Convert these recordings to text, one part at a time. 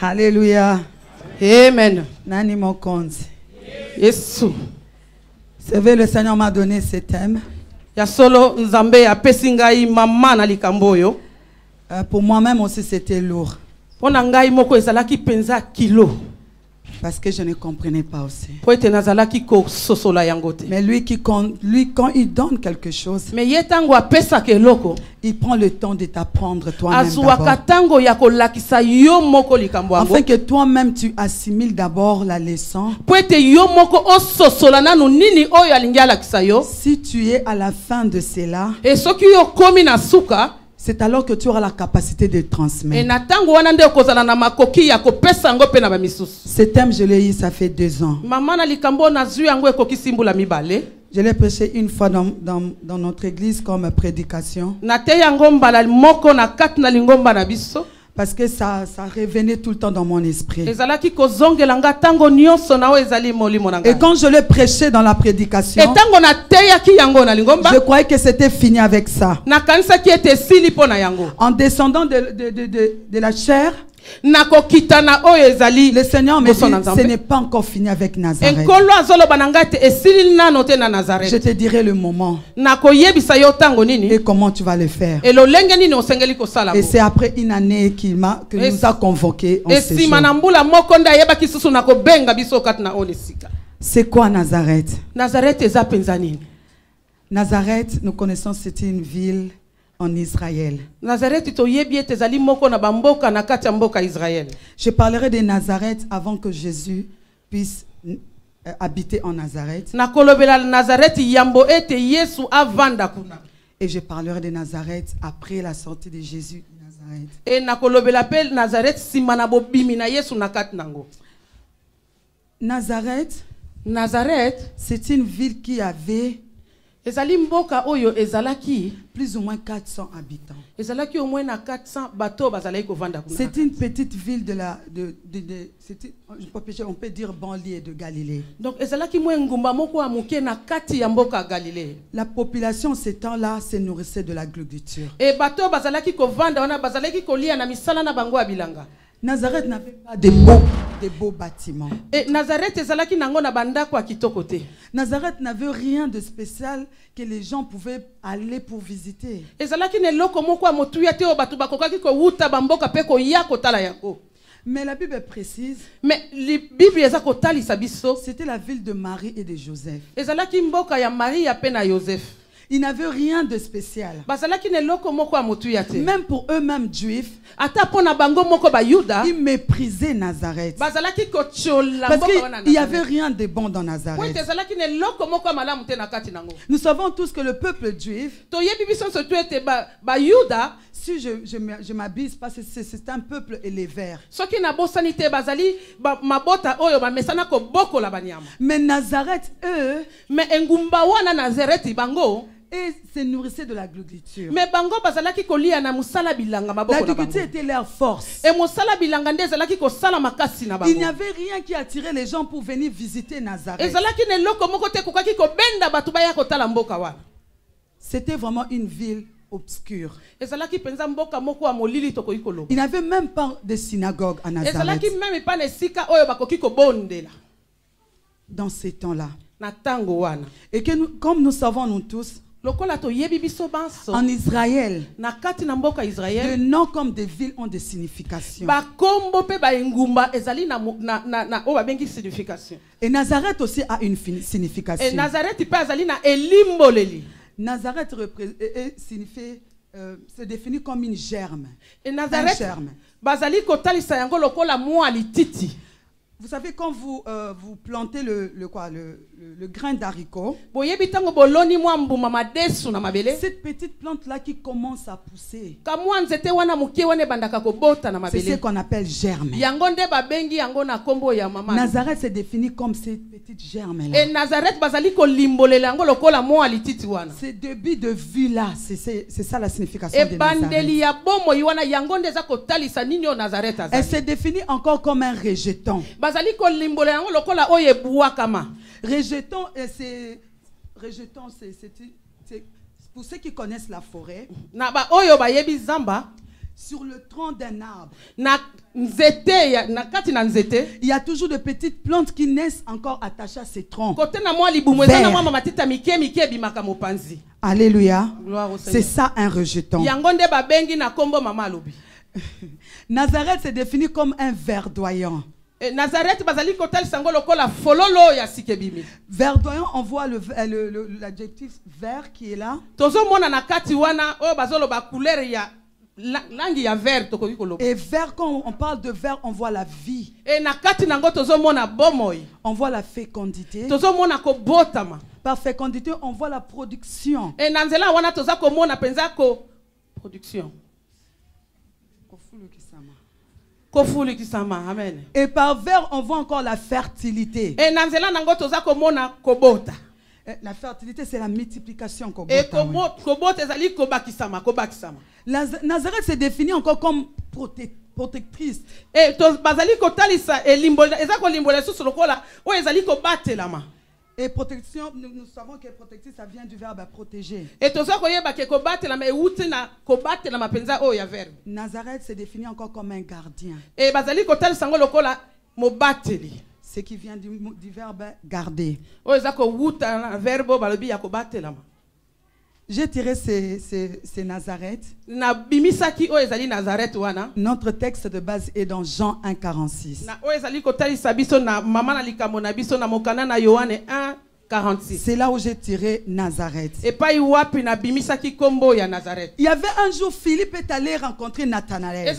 Alléluia. Amen. Nani mokonzi. Yesu. C'est vrai, le Seigneur m'a donné ce thème. Ya solo nzambe ya pesingai mama na likamboyo. Pour moi-même aussi, c'était lourd. Pona ngai moko ezalaki penza kilo. Parce que je ne comprenais pas aussi. Mais lui, quand il donne quelque chose, il prend le temps de t'apprendre toi-même d'abord. Afin que toi-même tu assimiles d'abord la leçon. Si tu es à la fin de cela, c'est alors que tu auras la capacité de transmettre. Ce thème, je l'ai eu, ça fait 2 ans. Je l'ai prêché une fois dans notre église comme prédication. Parce que ça revenait tout le temps dans mon esprit. Et quand je l'ai prêché dans la prédication, je croyais que c'était fini avec ça. En descendant de la chair, le Seigneur me dit, ce n'est pas encore fini avec Nazareth. Je te dirai le moment et comment tu vas le faire. Et c'est après une année que nous a convoqués en ce jour. C'est quoi Nazareth? Nazareth, nous connaissons, c'était une ville en Israël. Je parlerai de Nazareth avant que Jésus puisse habiter en Nazareth. Et je parlerai de Nazareth après la sortie de Jésus de Nazareth. Nazareth, c'est une ville qui avait plus ou moins 400 habitants. C'est une petite ville on peut dire banlieue de Galilée. La population ces temps-là se nourrissait de l'agriculture. Nazareth n'avait pas de beaux bâtiments. Nazareth n'avait rien de spécial que les gens pouvaient aller pour visiter. Mais la Bible précise, c'était la ville de Marie et de Joseph. Ils n'avaient rien de spécial. Même pour eux-mêmes juifs, ils méprisaient Nazareth. Parce qu'il n'y avait rien de bon dans Nazareth. Nous savons tous que le peuple juif, si je m'abuse, parce que c'est un peuple élevé. Mais Nazareth, eux, et se nourrissaient de l'agriculture. L'agriculture était leur force. Il n'y avait rien qui attirait les gens pour venir visiter Nazareth. C'était vraiment une ville obscure. Il n'y avait même pas de synagogue à Nazareth. Dans ces temps-là. Et que comme nous savons nous tous, en Israël, de noms comme des villes ont des significations. Et Nazareth aussi a une signification. Nazareth se définit comme une germe. Un germe. Vous savez, quand vous plantez le grain d'haricot, cette petite plante-là qui commence à pousser, c'est ce qu'on appelle germe. Nazareth se définit comme cette petite germe-là. Ce début de vue-là, c'est ça la signification de Nazareth. Elle se définit encore comme un rejeton. Rejeton, c'est pour ceux qui connaissent la forêt. Sur le tronc d'un arbre, il y a toujours de petites plantes qui naissent encore attachées à ces troncs. Alléluia. C'est ça un rejeton. Nazareth s'est défini comme un verdoyant. Verdoyant, on voit l'adjectif vert qui est là. Et vert, quand on parle de vert, on voit la vie. On voit la fécondité. Par fécondité, on voit la production. Et par vert, on voit encore la fertilité. La fertilité, c'est la multiplication. Nazareth s'est définie encore comme protectrice. Et protection, nous savons que protectrice, ça vient du verbe protéger. Nazareth s'est défini encore comme un gardien. Ce qui vient du verbe garder. J'ai tiré ces Nazareth. Notre texte de base est dans Jean 1,46. C'est là où j'ai tiré Nazareth. Il y avait un jour, Philippe est allé rencontrer Nathanaël.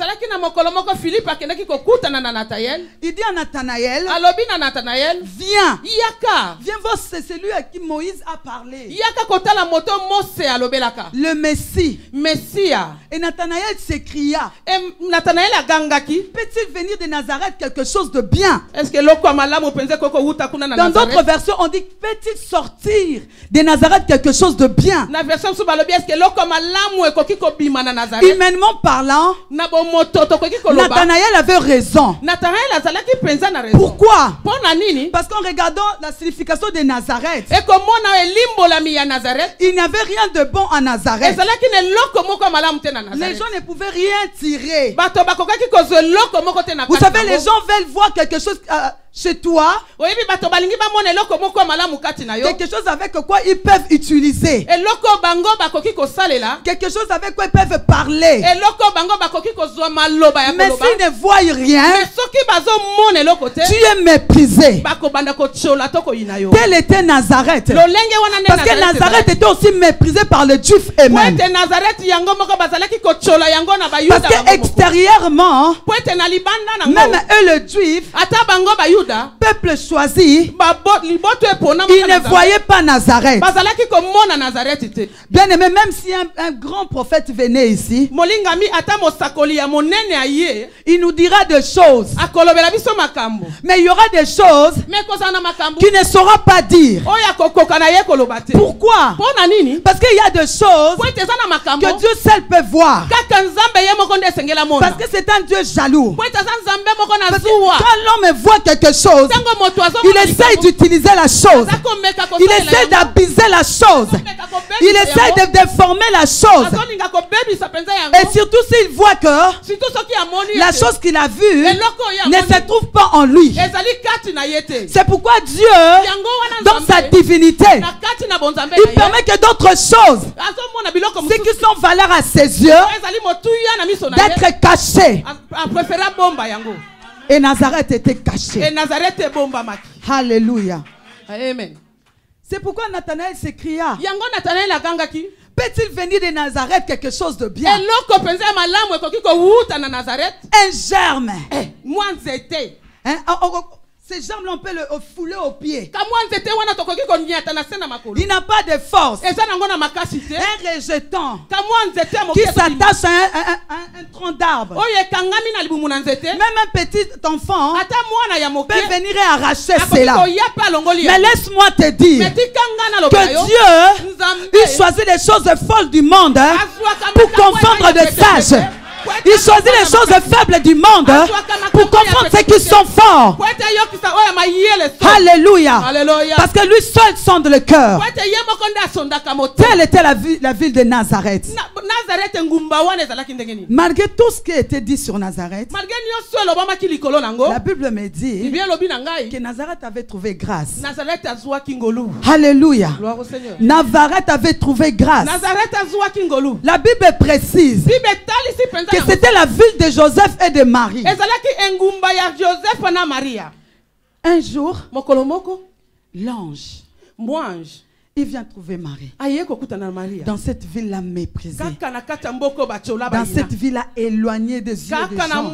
Il dit à Nathanaël, viens. Viens voir, c'est celui à qui Moïse a parlé. Le Messie. Et Nathanaël s'écria, peut-il venir de Nazareth quelque chose de bien? Dans d'autres versions, on dit, peut-il sortir de Nazareth quelque chose de bien? Humainement parlant, Nathanaël avait raison. Pourquoi? Parce qu'en regardant la signification de Nazareth, il n'y avait rien de bon à Nazareth. Les gens ne pouvaient rien tirer. Vous savez, les gens veulent voir quelque chose chez toi, quelque chose avec quoi ils peuvent utiliser, quelque chose avec quoi ils peuvent parler. Mais s'ils ne voient rien, tu es méprisé. Tel était Nazareth. Parce que Nazareth était aussi méprisé par les Juifs eux-mêmes. Parce que extérieurement, même eux les Juifs, peuple choisi, ils ne voyaient pas Nazareth. Bien aimé, même si un grand prophète venait ici, il nous dira des choses, mais il y aura des choses qu'il ne saura pas dire. Pourquoi? Parce qu'il y a des choses que Dieu seul peut voir. Parce que c'est un Dieu jaloux. Parce que quand l'homme voit quelque chose, il essaie d'utiliser la chose, il essaie d'abuser la chose, il essaie de déformer la chose. Et surtout s'il voit que la chose qu'il a vue ne se trouve pas en lui. C'est pourquoi Dieu, dans sa divinité, il permet que d'autres choses, ce qui sont valeurs à ses yeux, d'être cachées. Et Nazareth était caché. Alléluia. Amen. C'est pourquoi Nathanaël s'écria, peut-il venir de Nazareth quelque chose de bien? Un germe. Ces germes, on peut le fouler au pied. Il n'a pas de force. Un rejeton qui s'attache à un tronc d'arbre. Même un petit enfant peut venir et arracher cela. Mais laisse-moi te dire que Dieu, il choisit les choses folles du monde pour confondre les sages. Il choisit les choses faibles du monde pour confondre ceux qui sont forts. Alléluia. Parce que lui seul sonde le cœur. Telle était la ville de Nazareth. Malgré tout ce qui a été dit sur Nazareth, la Bible me dit que Nazareth avait trouvé grâce. Alléluia. Nazareth avait trouvé grâce. La Bible précise que c'était la ville de Joseph et de Marie. Un jour, l'ange, il vient trouver Marie. Dans cette ville-là méprisée. Dans cette ville-là éloignée des yeux des gens.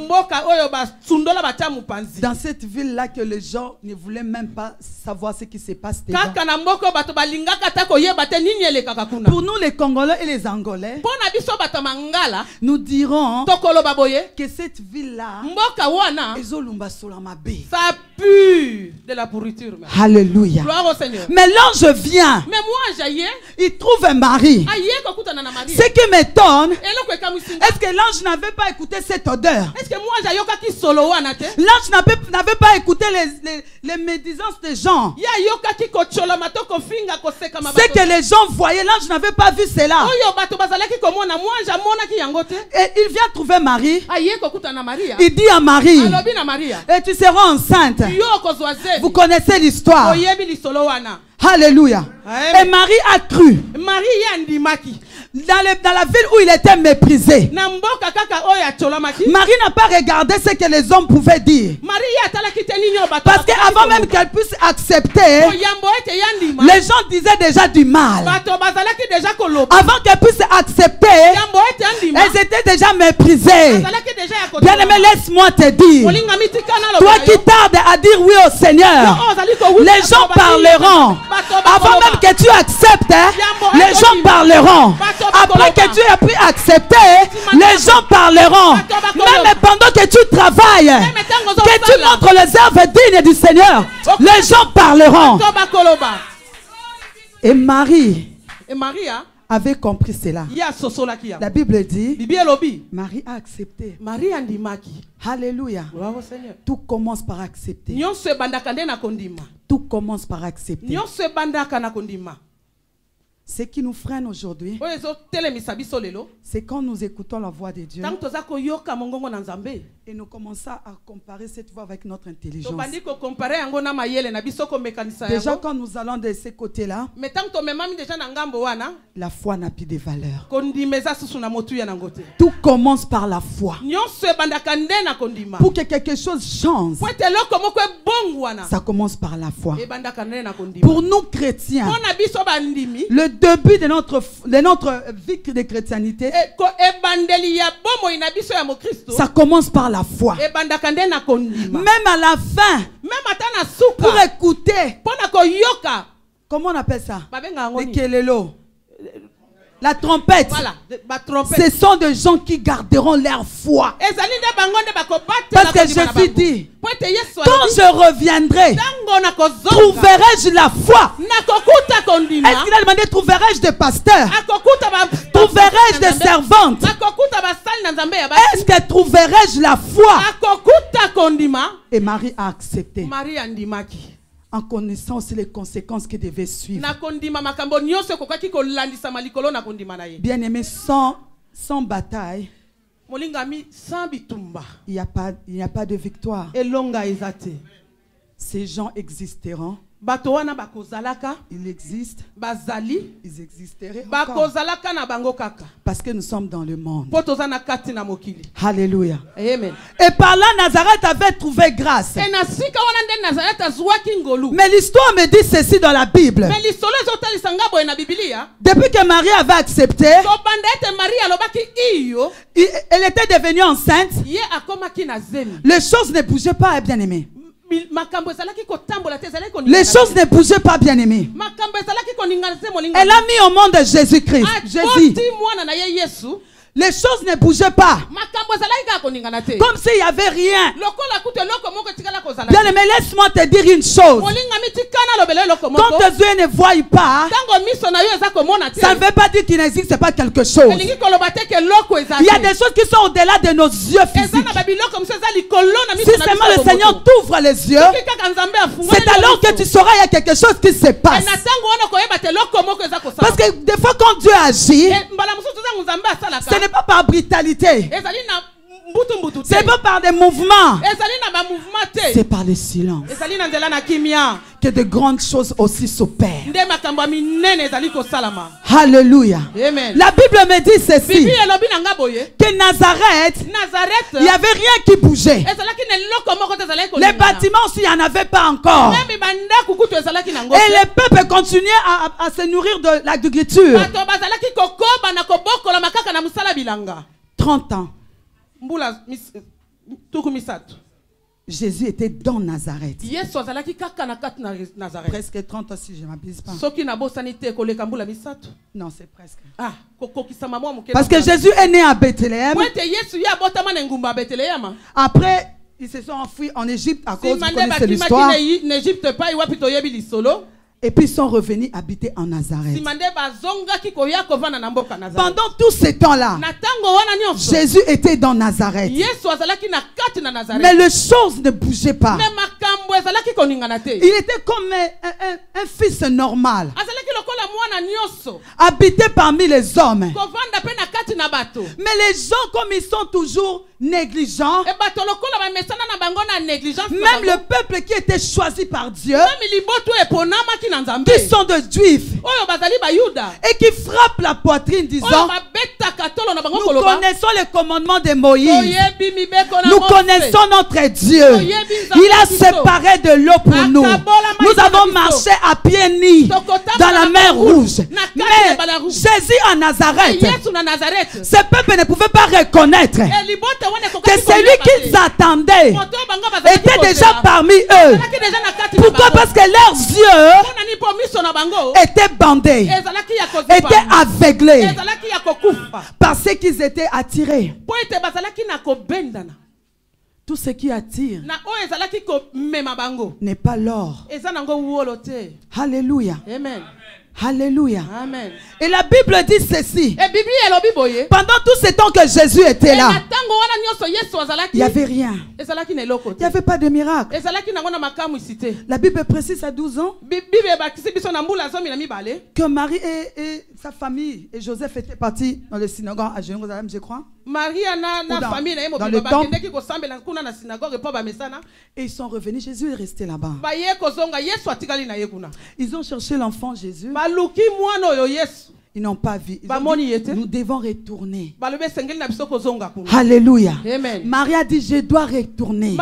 Dans cette ville-là que les gens ne voulaient même pas savoir ce qui se passe dedans. Pour nous les Congolais et les Angolais, nous dirons que cette ville-là, ça pue de la pourriture. Alléluia. Mais l'ange vient. Il trouve Marie. Ce qui m'étonne, est-ce que l'ange n'avait pas écouté cette odeur? L'ange n'avait pas écouté les médisances des gens. Ce que les gens voyaient, l'ange n'avait pas vu cela. Et il vient trouver Marie. Il dit à Marie, et tu seras enceinte. Vous connaissez l'histoire. Alléluia. Et Marie a cru. Dans la ville où il était méprisé, Marie n'a pas regardé ce que les hommes pouvaient dire. Parce qu'avant même qu'elle puisse accepter, les gens disaient déjà du mal. Avant qu'elle puisse accepter, elles étaient déjà méprisées. Bien aimé, laisse-moi te dire, toi qui tardes à dire oui au Seigneur, les gens parleront. Avant même que tu acceptes, les gens parleront. Après que tu aies pu accepter, les gens parleront. Même pendant que tu travailles, que tu montres les œuvres dignes du Seigneur, les gens parleront. Et Marie avait compris cela. La Bible dit, Marie a accepté. Alléluia. Tout commence par accepter. Tout commence par accepter. Ce qui nous freine aujourd'hui, c'est quand nous écoutons la voix de Dieu et nous commençons à comparer cette voix avec notre intelligence. Déjà quand nous allons de ce côté-là, la foi n'a plus de valeur. Tout commence par la foi. Pour que quelque chose change, ça commence par la foi. Pour nous chrétiens, le début de notre vie de chrétienté, ça commence par la foi. Même à la fin, pour écouter, comment on appelle ça? Le kelelo. La trompette. Voilà, ce sont des gens qui garderont leur foi. Parce que je te dis, quand je reviendrai, trouverai-je la foi? Est-ce qu'il a demandé, trouverai-je des pasteurs? Trouverai-je des servantes? Est-ce que trouverai-je la foi? Et Marie a accepté. En connaissant aussi les conséquences qui devaient suivre. Bien aimé, sans bataille, il n'y a pas de victoire. Ces gens existeront. Ils existent. Ils existeraient encore. Parce que nous sommes dans le monde. Alléluia. Amen. Et par là, Nazareth avait trouvé grâce. Mais l'histoire me dit ceci dans la Bible. Depuis que Marie avait accepté, elle était devenue enceinte. Les choses ne bougeaient pas, bien aimé. Les choses ne bougeaient pas, bien aimé. Elle a mis au monde Jésus-Christ. Jésus. Les choses ne bougeaient pas. Comme s'il n'y avait rien. Bien aimé, laisse-moi te dire une chose. Quand tes yeux ne voient pas, ça ne veut pas dire qu'il n'existe pas quelque chose. Il y a des choses qui sont au-delà de nos yeux physiques. Si seulement le Seigneur t'ouvre les yeux, c'est alors que tu sauras qu'il y a quelque chose qui se passe. Parce que des fois quand Dieu agit, ce n'est pas par brutalité. Ce n'est pas par des mouvements. C'est par le silence que de grandes choses aussi s'opèrent. Alléluia. Amen. La Bible me dit ceci. Que Nazareth, il n'y avait rien qui bougeait. Les bâtiments aussi, il n'y en avait pas encore. Et le peuple continuait à se nourrir de l'agriculture. 30 ans. Jésus était dans Nazareth. Presque 30 ans si je ne m'abuse pas. Non, c'est presque. Parce que Jésus est né à Bethléem. Après, ils se sont enfuis en Égypte à cause de l'histoire. Et puis ils sont revenus habiter en Nazareth. Pendant tout ce temps-là, Jésus était dans Nazareth. Mais les choses ne bougeaient pas. Il était comme un fils normal, habité parmi les hommes. Mais les gens, comme ils sont toujours négligents, même le peuple qui était choisi par Dieu, qui sont de Juifs et qui frappent la poitrine disant: nous connaissons les commandements de Moïse, nous connaissons notre Dieu, il a séparé de l'eau pour nous, nous avons marché à pieds nus dans la mer Rouge. Mais Jésus en Nazareth, ce peuple ne pouvait pas reconnaître que celui qu'ils attendaient était déjà parmi eux. Pourquoi? Parce que leurs yeux étaient bandés, étaient aveuglés, parce qu'ils étaient attirés. Tout ce qui attire n'est pas l'or. Alléluia. Amen. Alléluia. Amen. Et la Bible dit ceci. Pendant tout ce temps que Jésus était là, il n'y avait rien. Il n'y avait pas de miracle. La Bible précise à 12 ans que Marie et sa famille et Joseph étaient partis dans le synagogue à Jérusalem, je crois. Dans le temple. Et ils sont revenus. Jésus est resté là-bas. Ils ont cherché l'enfant Jésus. Ils n'ont pas vu. Nous devons retourner. Alléluia. Amen. Marie a dit: je dois retourner.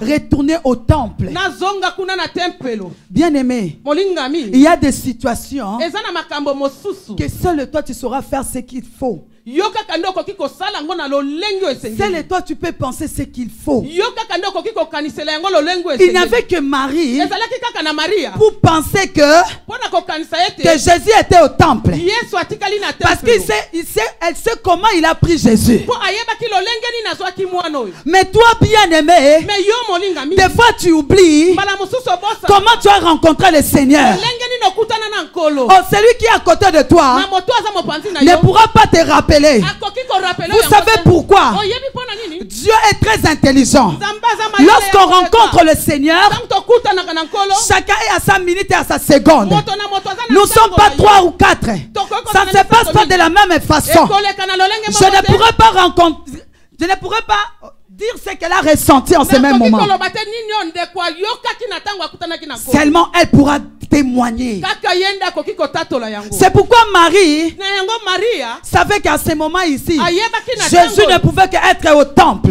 Retourner au temple. Bien aimé, il y a des situations que seul toi tu sauras faire ce qu'il faut. Seul toi tu peux penser ce qu'il faut. Il n'y avait que Marie pour penser que Jésus était au temple. Parce qu'elle sait comment il a pris Jésus. Mais toi, bien aimé, des fois tu oublies comment tu as rencontré le Seigneur. Oh, celui qui est à côté de toi ne pourra pas te rappeler. Vous savez pourquoi? Dieu est très intelligent. Lorsqu'on rencontre le Seigneur, chacun est à sa minute et à sa seconde. Nous ne sommes pas 3 ou 4. Ça ne se passe pas de la même façon. Je ne pourrais pas dire ce qu'elle a ressenti en ce même moment. Seulement elle pourra témoigner. C'est pourquoi Marie savait qu'à ce moment ici, Jésus ne pouvait qu'être au temple.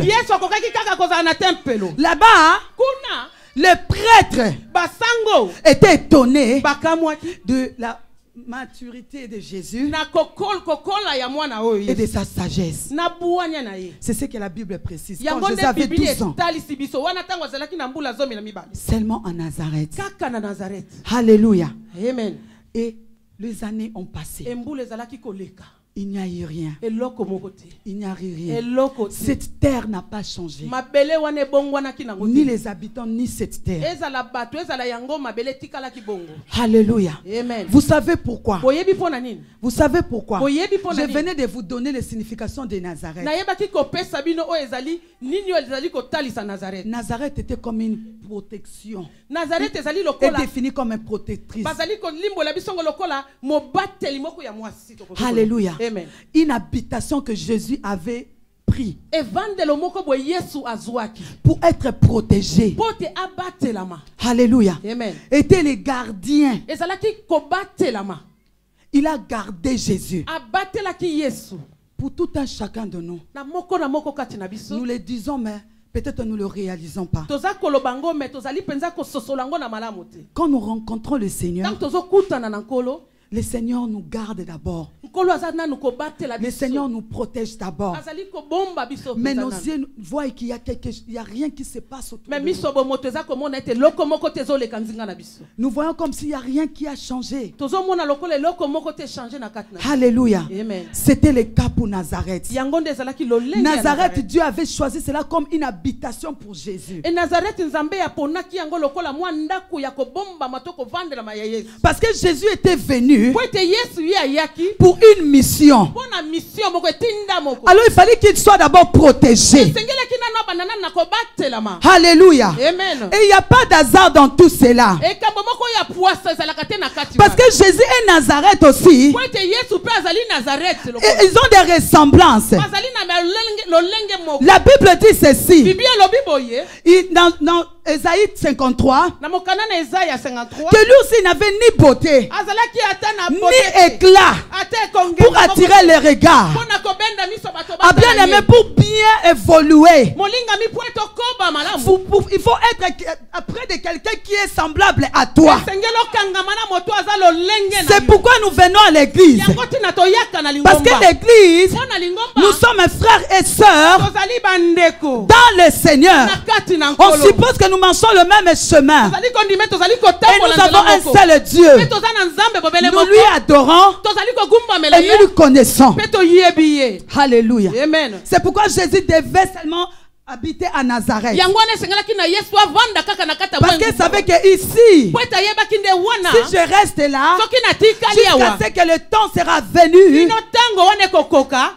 Là-bas, le prêtre était étonné de la maturité de Jésus et de sa sagesse. C'est ce que la Bible précise. Quand Jésus avait 12 ans, seulement en Nazareth. Alléluia. Amen. Et les années ont passé. Il n'y a eu rien. Il n'y a eu rien. Cette terre n'a pas changé. Ni les habitants, ni cette terre. Alléluia. Amen. Vous savez pourquoi? Vous savez pourquoi? Je venais de vous donner les significations de Nazareth. Nazareth était comme une protection. Est définie comme une protectrice. Alléluia. Amen. Une habitation que Jésus avait pris pour être protégé. Alléluia. Amen. Étaient les gardiens. Il a gardé Jésus. Pour tout un chacun de nous. Nous le disons, mais peut-être nous ne le réalisons pas. Quand nous rencontrons le Seigneur, le Seigneur nous garde d'abord. Le Seigneur nous protège d'abord. Mais nos yeux voient qu'il y a rien qui se passe autour de nous. Nous voyons comme s'il n'y a rien qui a changé. Alléluia. C'était le cas pour Nazareth. Nazareth, Dieu avait choisi cela comme une habitation pour Jésus. Parce que Jésus était venu pour une mission. Alors il fallait qu'il soit d'abord protégé. Alléluia. Amen. Et il n'y a pas d'hasard dans tout cela. Parce que Jésus et Nazareth aussi, et ils ont des ressemblances. La Bible dit ceci. Dans Ésaïe 53, que lui aussi n'avait ni beauté, ni éclat pour attirer les regards. Ah, bien aimé, pour bien évoluer, il faut être près de quelqu'un qui est semblable à toi. C'est pourquoi nous venons à l'église. Parce que l'église, nous sommes frères et sœurs dans le Seigneur. On suppose que nous marchons le même chemin. Et nous avons un seul Dieu. Nous lui adorons et nous lui connaissons. Alléluia. C'est pourquoi Jésus devait seulement habiter à Nazareth. Parce qu'il savait que ici, si je reste là, jusqu'à ce que le temps sera venu,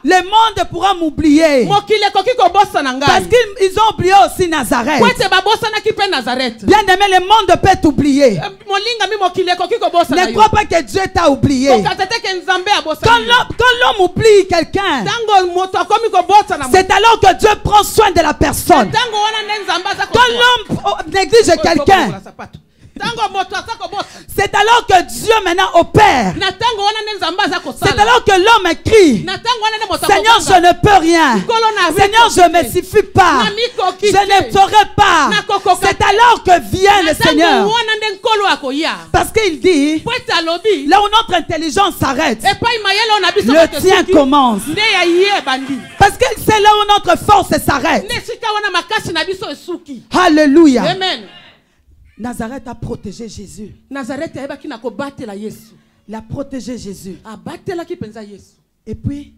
le monde pourra m'oublier. Parce qu'ils ont oublié aussi Nazareth. Bien aimé, le monde peut t'oublier. Ne crois pas que Dieu t'a oublié. Quand l'homme oublie quelqu'un, c'est alors que Dieu prend soin de la personne. Quand l'homme néglige quelqu'un, c'est alors que Dieu maintenant opère. C'est alors que l'homme crie: Seigneur, je ne peux rien. Seigneur, je ne me suffis pas. Je ne saurais pas. C'est alors que vient le Seigneur. Parce qu'il dit, là où notre intelligence s'arrête, le tien commence. Parce que c'est là où notre force s'arrête. Alléluia. Amen. Nazareth a protégé Jésus. Il a protégé Jésus. Et puis,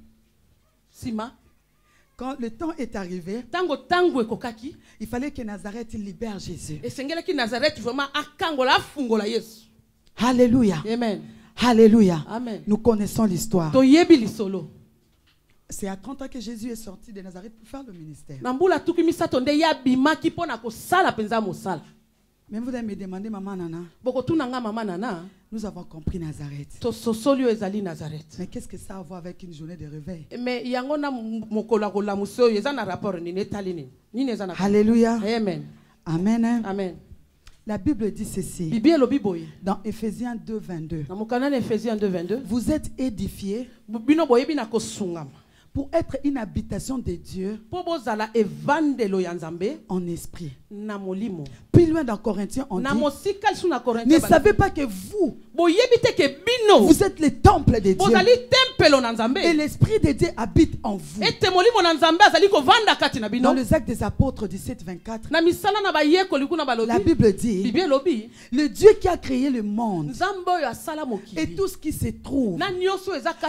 quand le temps est arrivé, il fallait que Nazareth libère Jésus. Alléluia. Amen. Alléluia. Amen. Nous connaissons l'histoire. C'est à 30 ans que Jésus est sorti de Nazareth pour faire le ministère. Mais vous allez me demander, maman Nana, nous avons compris Nazareth. Mais qu'est-ce que ça a à voir avec une journée de réveil? Alléluia. Amen. Amen. Amen. La Bible dit ceci. Dans Ephésiens 2, 22. Vous êtes édifiés pour être une habitation de Dieu en esprit. Plus loin dans Corinthiens, on dit, ne savez pas que vous êtes le temple de Dieu et l'esprit de Dieu habite en vous. Dans les Actes des Apôtres 17-24, la Bible dit, le Dieu qui a créé le monde et tout ce qui se trouve,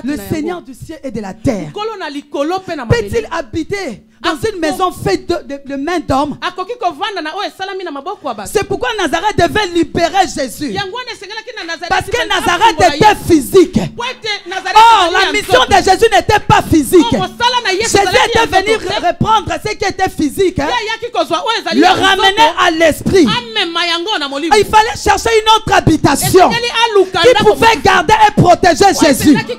le Seigneur du ciel et de la terre, peut-il habiter dans une maison faite de main d'homme? C'est pourquoi Nazareth devait libérer Jésus. Parce que Nazareth était physique. Or, la mission de Jésus n'était pas physique. Jésus était venu reprendre ce qui était physique, le ramener à l'esprit. Il fallait chercher une autre habitation qui pouvait garder et protéger Jésus. Faible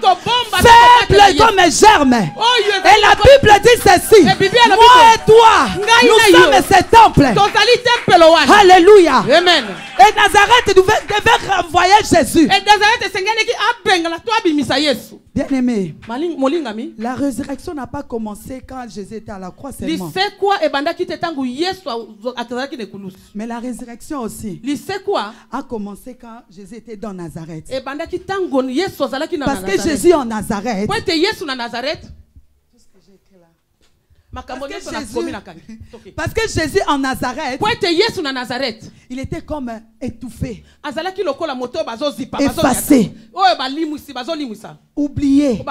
comme un germe. Et la Bible dit ceci: moi et toi, nous sommes ce temple. Alléluia. Amen. Et Nazareth devait renvoyer Jésus. Bien aimé, la résurrection n'a pas commencé quand Jésus était à la croix seulement. Mais la résurrection aussi a commencé quand Jésus était dans Nazareth. Parce que Jésus en Nazareth, parce que Jésus en Nazareth, il était comme étouffé, effacé, oublié,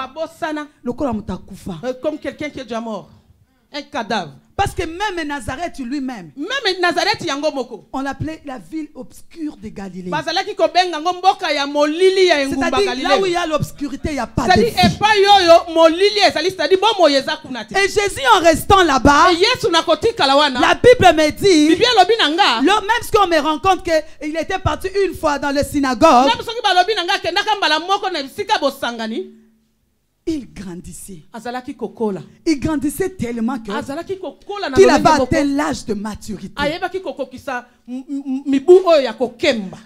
comme quelqu'un qui est déjà mort, un cadavre. Parce que même Nazareth lui-même, on l'appelait la ville obscure de Galilée. C'est-à-dire là où il y a l'obscurité, il n'y a pas de vie. Et Jésus en restant là-bas, la Bible me dit, même si on me rend compte qu'il était parti une fois dans la synagogue, il grandissait. Il grandissait tellement qu'il avait atteint l'âge de maturité.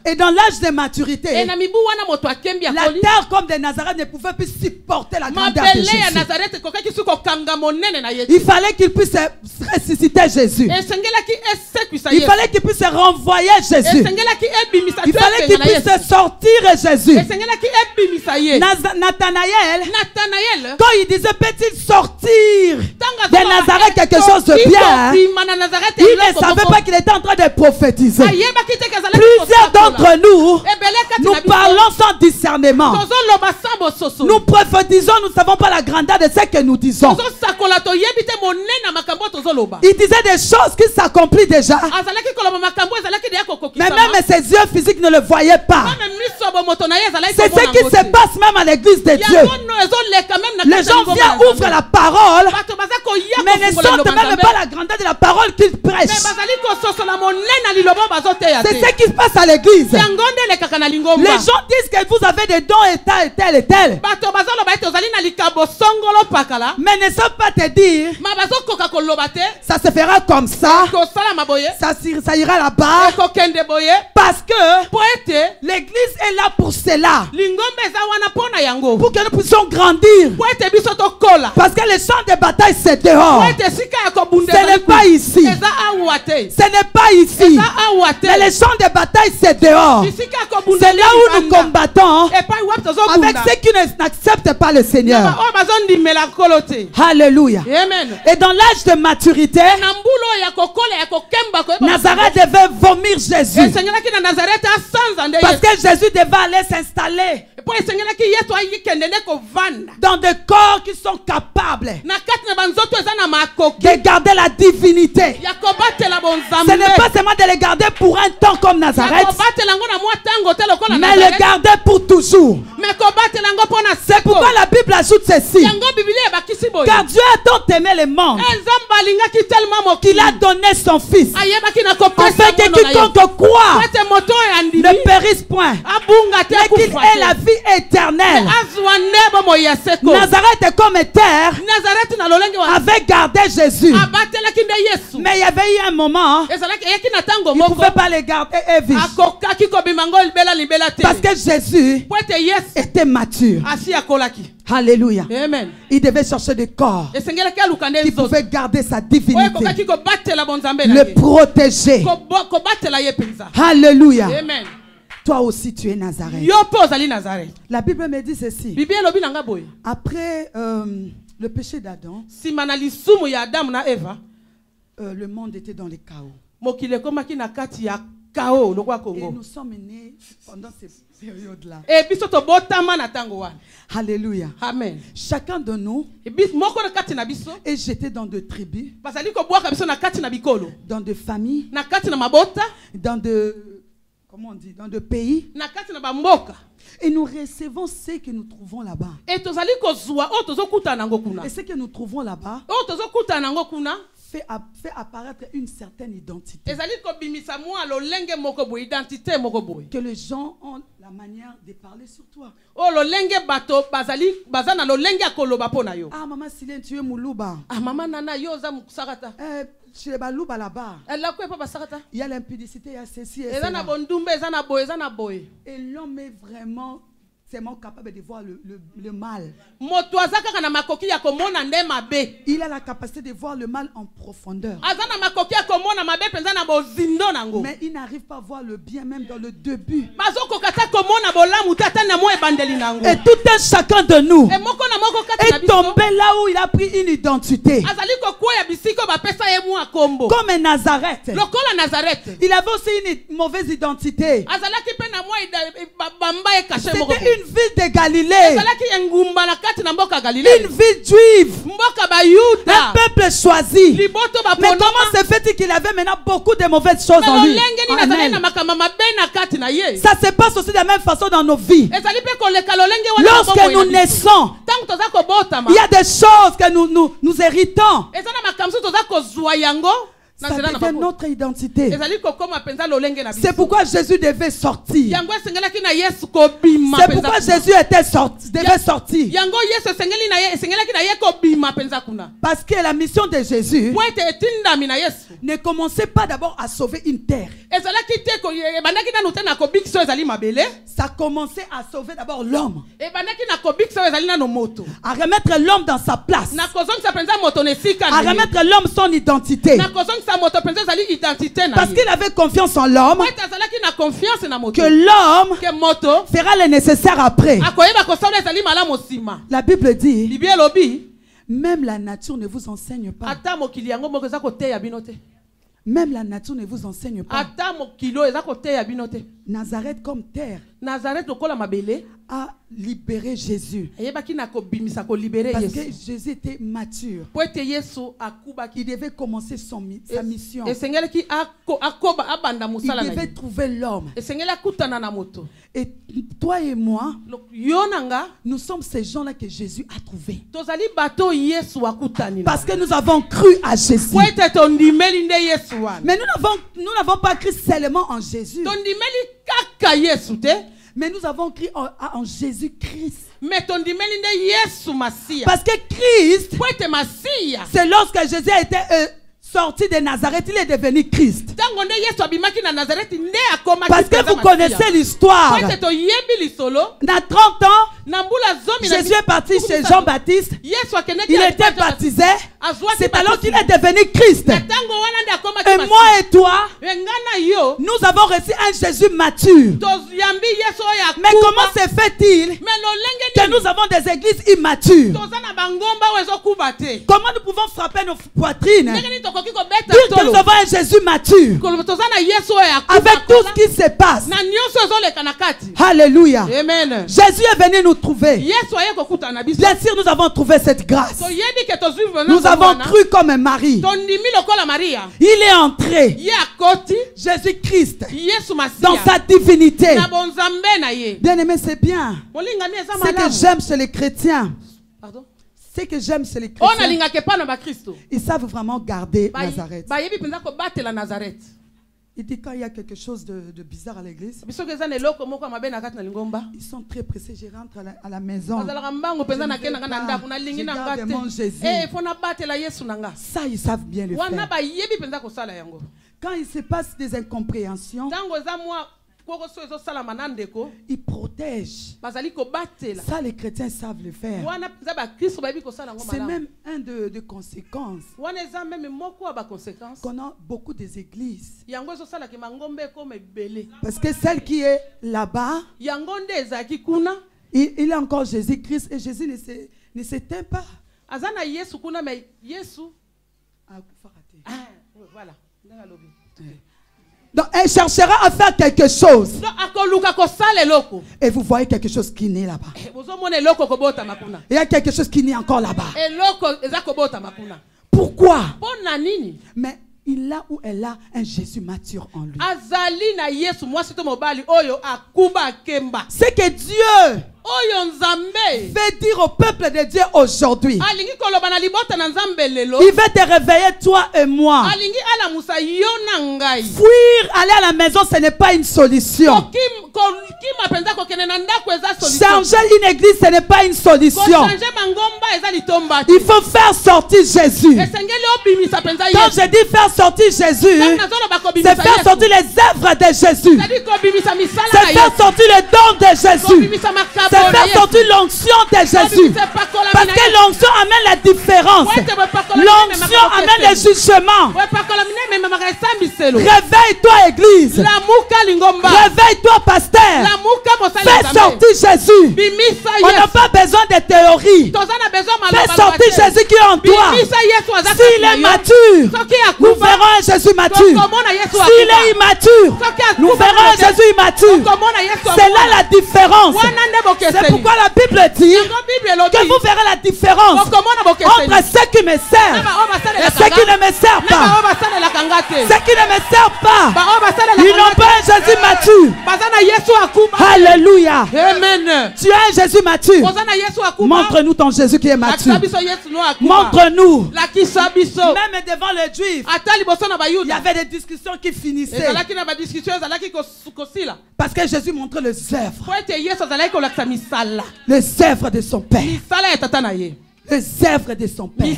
Et dans l'âge de maturité, la terre comme de Nazareth ne pouvait plus supporter la grandeur de Jésus. Il fallait qu'il puisse ressusciter Jésus. Il fallait qu'il puisse renvoyer Jésus. Il fallait qu'il puisse sortir Jésus. Nathanaël, quand il disait peut-il sortir de Nazareth quelque chose de bien, il ne savait pas qu'il était en train de prophétiser. Plusieurs d'entre nous, nous parlons sans discernement. Nous prophétisons, nous ne savons pas la grandeur de ce que nous disons. Il disait des choses qui s'accomplissent déjà, mais même ses yeux physiques ne le voyaient pas. C'est ce qui se passe même à l'église de Dieu. Les gens viennent, ouvrent la parole, mais ne sentent même pas la grandeur de la parole qu'ils prêchent. C'est ce qui se passe à l'église. Les gens disent que vous avez des dons et tel et tel et tel, mais ne savent pas te dire ça se fera comme ça, ça ira là-bas, parce que l'église est là pour cela, pour que nous puissions grandir. Parce que le champ de bataille c'est dehors. Ce n'est pas ici. Ce n'est pas ici. Mais le champ de bataille c'est dehors. C'est là où nous combattons avec ceux qui n'acceptent pas le Seigneur. Alléluia. Et dans l'âge de maturité, Nazareth devait vomir Jésus. Parce que Jésus devait aller s'installer dans des corps qui sont capables de garder la divinité. Ce n'est pas seulement de les garder pour un temps comme Nazareth, mais le garder pour toujours. C'est pourquoi la Bible ajoute ceci: car Dieu a tant aimé le monde qu'il a donné son Fils, afin que quiconque croit ne périsse point, mais qu'il ait la vie éternelle. Nazareth est comme terre avait gardé Jésus. Mais il y avait eu un moment, il ne pouvait pas les garder éviches. Parce que Jésus était mature. Alléluia. Amen. Il devait chercher des corps qui pouvaient garder sa divinité, le protéger. Alléluia. Amen. Toi aussi tu es Nazareth. La Bible me dit ceci. Après le péché d'Adam, le monde était dans les chaos. Et nous sommes nés pendant ces périodes-là. Alléluia. Amen. Chacun de nous est jeté dans de tribus, dans de familles, dans de, comment on dit, dans de pays. Et nous recevons ce que nous trouvons là-bas. Et ce que nous trouvons là-bas fait apparaître une certaine identité. Que les gens ont la manière de parler sur toi. Ah, maman Silène, tu es Moulouba. Ah, maman Nana, chez les Balouba là-bas, il y a l'impudicité, il y a ceci et cela. Et l'homme est vraiment capable de voir le mal. Il a la capacité de voir le mal en profondeur. Mais il n'arrive pas à voir le bien même dans le début. Et tout un chacun de nous est tombé là où il a pris une identité. Comme un Nazareth. Il avait aussi une mauvaise identité. C'était une ville de Galilée. Une ville juive. Un peuple choisi. Mais comment se fait-il qu'il avait maintenant beaucoup de mauvaises choses en lui? Amen. Ça se passe aussi de la même façon dans nos vies. Lorsque nous naissons, il y a des choses que nous héritons. Ça devient notre identité. C'est pourquoi Jésus devait sortir. C'est pourquoi Jésus devait sortir. Parce que la mission de Jésus ne commençait pas d'abord à sauver une terre. Ça commençait à sauver d'abord l'homme. À remettre l'homme dans sa place. À remettre l'homme son identité. Parce qu'il avait confiance en l'homme, que l'homme fera le nécessaire après. La Bible dit, même la nature ne vous enseigne pas. Même la nature ne vous enseigne pas. Nazareth comme terre a libéré Jésus. Parce que Jésus était mature. Il devait commencer sa mission. Il devait trouver l'homme. Et toi et moi, nous sommes ces gens-là que Jésus a trouvés. Parce que nous avons cru à Jésus. Mais nous n'avons pas cru seulement en Jésus. Mais nous avons cru en Jésus-Christ. Parce que Christ, c'est lorsque Jésus a été sorti de Nazareth, il est devenu Christ. Parce que vous connaissez l'histoire. Dans 30 ans, Jésus est parti chez Jean-Baptiste. Il était baptisé. C'est alors qu'il est devenu Christ. Et moi et toi, nous avons reçu un Jésus mature. Mais comment se fait-il que nous avons des églises immatures? Comment nous pouvons frapper nos poitrines? Dire que nous avons un Jésus mature. Avec tout ce qui se passe. Alléluia. Amen. Jésus est venu nous trouver. Bien sûr, nous avons trouvé cette grâce. Nous avons cru comme Marie. Il est entré, Jésus-Christ, dans sa divinité. Bien aimé, c'est bien. Ce que j'aime chez les chrétiens, ce que j'aime chez les chrétiens, ils savent vraiment garder Nazareth. Il dit quand il y a quelque chose de bizarre à l'église, ils sont très pressés. Je rentre à la maison. Je garde mon Jésus. Ça, ils savent bien le faire. Quand il se passe des incompréhensions, ils protègent. Ça, les chrétiens savent le faire. C'est même un de conséquences qu'on a beaucoup des églises. Parce que celle qui est là-bas, il a encore Jésus-Christ et Jésus ne s'éteint pas. Voilà. Donc elle cherchera à faire quelque chose. Et vous voyez quelque chose qui naît là-bas. Il y a quelque chose qui naît encore là-bas. Pourquoi? Mais il a ou elle a un Jésus mature en lui. C'est que Dieu veut dire au peuple de Dieu aujourd'hui, il veut te réveiller toi et moi. Fuir, aller à la maison, ce n'est pas une solution. Changer une église, ce n'est pas une solution. Il faut faire sortir Jésus. Quand je dis faire sortir Jésus, c'est faire sortir les œuvres de Jésus. C'est faire sortir les dons de Jésus. C'est faire sortir l'onction de Jésus. Parce que l'onction amène la différence. L'onction amène le jugement. Réveille-toi, église. Réveille-toi, pasteur. Fais sortir Jésus. On n'a pas besoin de théorie. Fais sortir Jésus qui est en toi. S'il est mature, nous verrons un Jésus mature. S'il est immature, nous verrons un Jésus immature. C'est là la différence. C'est pourquoi la Bible dit que vous verrez la différence entre ceux qui me servent et ceux qui ne me servent pas. Ceux qui ne me servent pas, ils n'ont pas un Jésus mature. Alléluia. Amen. Tu as un Jésus mature. Montre-nous ton Jésus qui est mature. Montre-nous. Même devant les Juifs, il y avait des discussions qui finissaient. Parce que Jésus montrait les œuvres. Les œuvres de son Père. Les œuvres de son Père.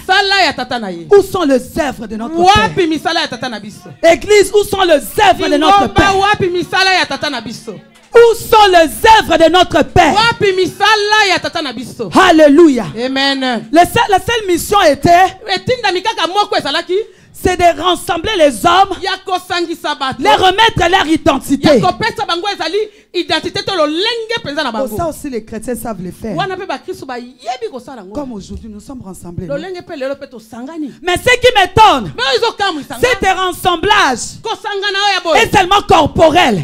Où sont les œuvres de notre Père? Église, où sont les œuvres de notre Père? Où sont les œuvres de notre Père? Alléluia. Amen. La seule mission était, c'est de rassembler les hommes, les remettre leur identité. Oh, ça aussi les chrétiens savent le faire. Comme aujourd'hui nous sommes rassemblés. Mais ce qui m'étonne, c'est un rassemblage est seulement corporel.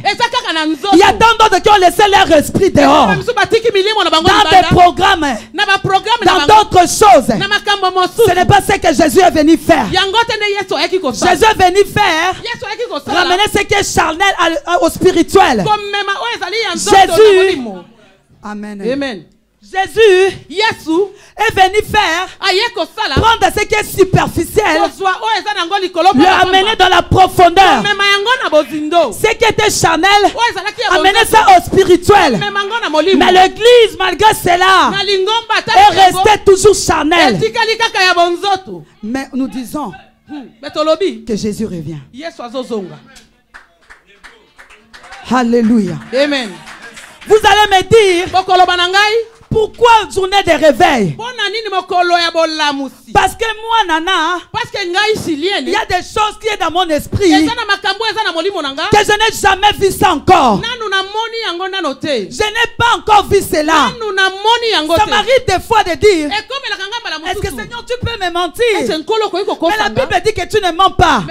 Il y a tant d'autres qui ont laissé leur esprit dehors, dans des programmes, dans d'autres choses. Ce n'est pas ce que Jésus est venu faire. Jésus est venu faire ramener ce qui est charnel au spirituel. Jésus, amen. Amen. Jésus est venu faire prendre ce qui est superficiel, le amener dans la profondeur. Ce qui était charnel, amener ça au spirituel. Mais l'église, malgré cela, est restée toujours charnelle. Mais nous disons que Jésus revient. Alléluia. Amen. Vous allez me dire, pourquoi journée de réveil? Parce que moi, Nana, il y a des choses qui sont dans mon esprit que je n'ai jamais vu ça encore. Je n'ai pas encore vu cela. Ça m'arrive des fois de dire, est-ce que Seigneur tu peux me mentir? Mais la Bible dit que tu ne mens pas.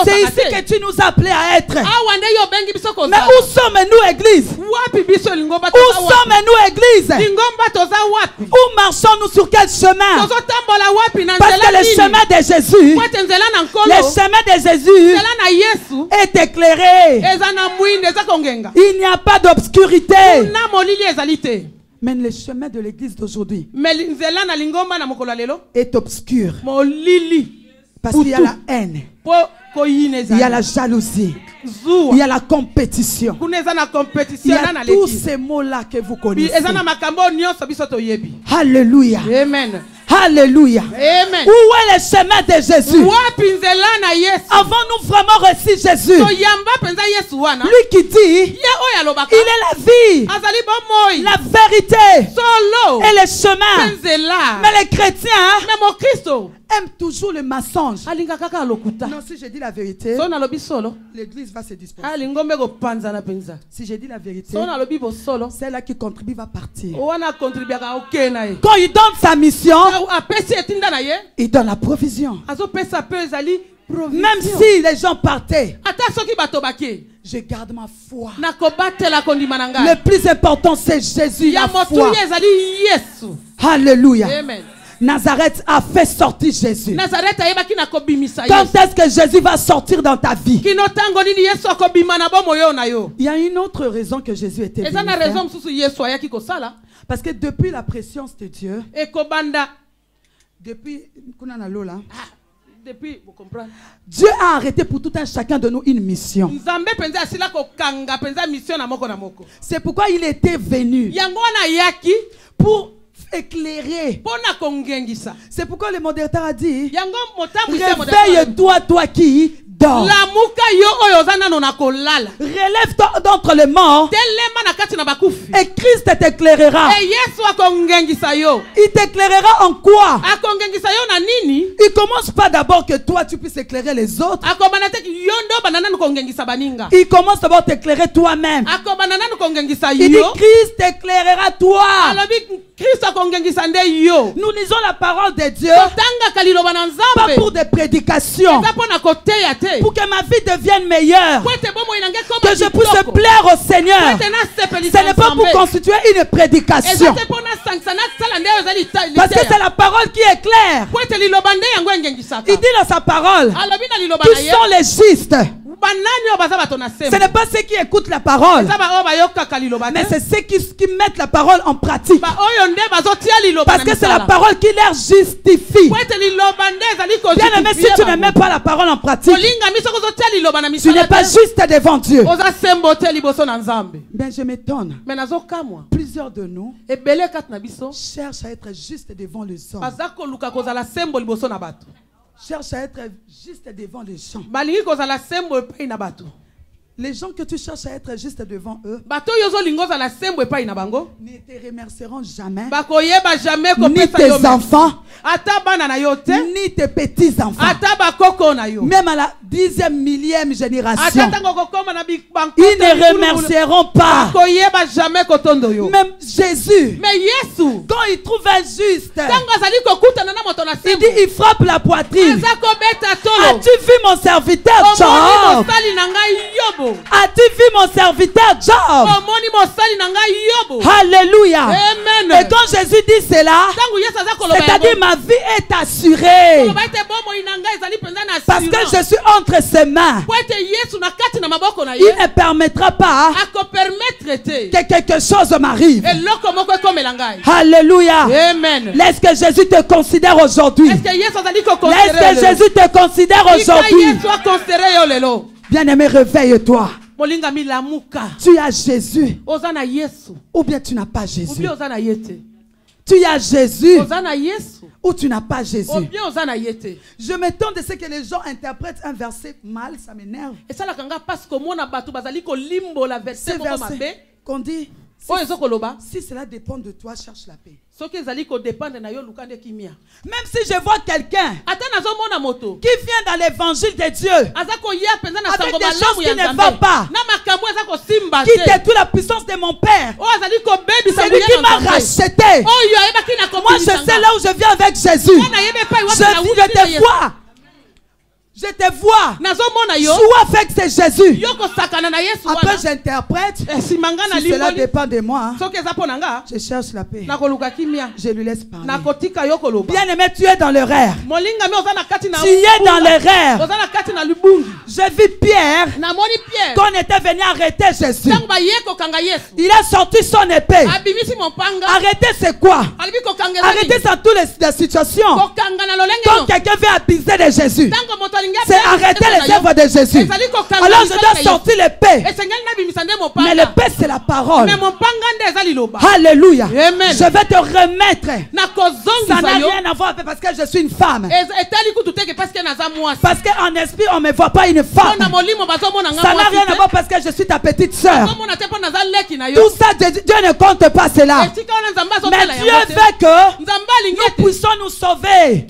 C'est ici que tu nous as appelés à être. Mais où sommes-nous, église? Où sommes-nous, église? Où marchons-nous, sur quel chemin? Parce que le chemin de Jésus, est éclairé. Il n'y a pas d'obscurité. Mais le chemin de l'église d'aujourd'hui est obscur. Parce qu'il y a la haine, il y a la jalousie, Il y a la compétition. Il y a tous ces mots-là que vous connaissez. Alléluia. Amen. Alléluia. Amen. Où est le chemin de Jésus? Avons-nous vraiment reçu Jésus? Lui qui dit, il est la vie, la vérité et le chemin. Mais les chrétiens aiment toujours le mensonge. Non, si je dis la vérité, l'église va se disperser. Si je dis la vérité, celle-là qui contribue va partir. Quand il donne sa mission, il donne la provision. Même si les gens partaient, je garde ma foi. Le plus important, c'est Jésus, la foi. Alléluia. Amen. Nazareth a fait sortir Jésus. Quand est-ce que Jésus va sortir dans ta vie? Il y a une autre raison que Jésus était venu faire. Parce que depuis la présence de Dieu, depuis Dieu a arrêté pour tout un chacun de nous une mission. C'est pourquoi il était venu pour éclairer. C'est pourquoi le modérateur a dit, réveille-toi, toi qui dors. Relève-toi d'entre les morts et Christ t'éclairera. Il t'éclairera en quoi? Il commence pas d'abord que toi tu puisses éclairer les autres. Il commence d'abord à t'éclairer toi-même. Il dit Christ t'éclairera toi. Nous lisons la parole de Dieu pas pour des prédications, pour que ma vie devienne meilleure, que je puisse plaire au Seigneur. Ce n'est pas pour constituer une prédication, parce que c'est la parole qui est claire. Il dit dans sa parole, qui sont les justes. Ce n'est pas ceux qui écoutent la parole, mais c'est ceux qui mettent la parole en pratique. Parce que c'est la parole qui leur justifie. Bien aimé, si tu ne mets pas la parole en pratique, tu n'es pas juste devant Dieu. Mais je m'étonne. Plusieurs de nous cherchent à être juste devant les hommes. Cherche à être juste devant les gens. Les gens que tu cherches à être juste devant eux ne te remercieront jamais. Ni tes enfants, ni tes petits-enfants. Même à la 10e, 1000e génération, ils ne remercieront pas. Même Jésus, quand il trouve un juste, il dit, il frappe la poitrine. As-tu vu mon serviteur Job? As-tu vu mon serviteur Job? Alléluia. Amen. Et quand Jésus dit cela, c'est-à-dire ma vie est assurée, parce que je suis entre ses mains. Il ne permettra pas que quelque chose m'arrive. Alléluia. Amen. Est-ce que Jésus te considère aujourd'hui? Est-ce que Jésus te considère aujourd'hui? Bien-aimé, réveille-toi. Tu as Jésus ou bien tu n'as pas Jésus. Tu as Jésus ou tu n'as pas Jésus. Je m'étonne de ce que les gens interprètent un verset mal, ça m'énerve. Ce verset qu'on dit, si cela dépend de toi, cherche la paix. Même si je vois quelqu'un qui vient dans l'évangile de Dieu avec des choses qui ne vont pas, qui détruit la puissance de mon Père, c'est lui qui m'a racheté. Moi je sais là où je viens avec Jésus. Je te vois. Je te vois. Sois avec ce Jésus. Après j'interprète. Si cela dépend de moi, je cherche la paix. Je lui laisse parler. Bien aimé, tu es dans l'erreur. Tu es dans l'erreur. J'ai vu Pierre quand on était venu arrêter Jésus. Il a sorti son épée. Arrêter c'est quoi? Arrêter c'est dans toutes les situations. Quand quelqu'un veut abuser de Jésus, c'est arrêter les œuvres de Jésus. Alors je dois sortir l'épée. Mais l'épée c'est la parole. Alléluia. Je vais te remettre. Ça n'a rien à voir parce que je suis une femme. Parce qu'en esprit on ne me voit pas une femme. Ça n'a rien à voir parce que je suis ta petite soeur. Tout ça, Dieu ne compte pas cela. Mais Dieu veut que nous puissions nous sauver.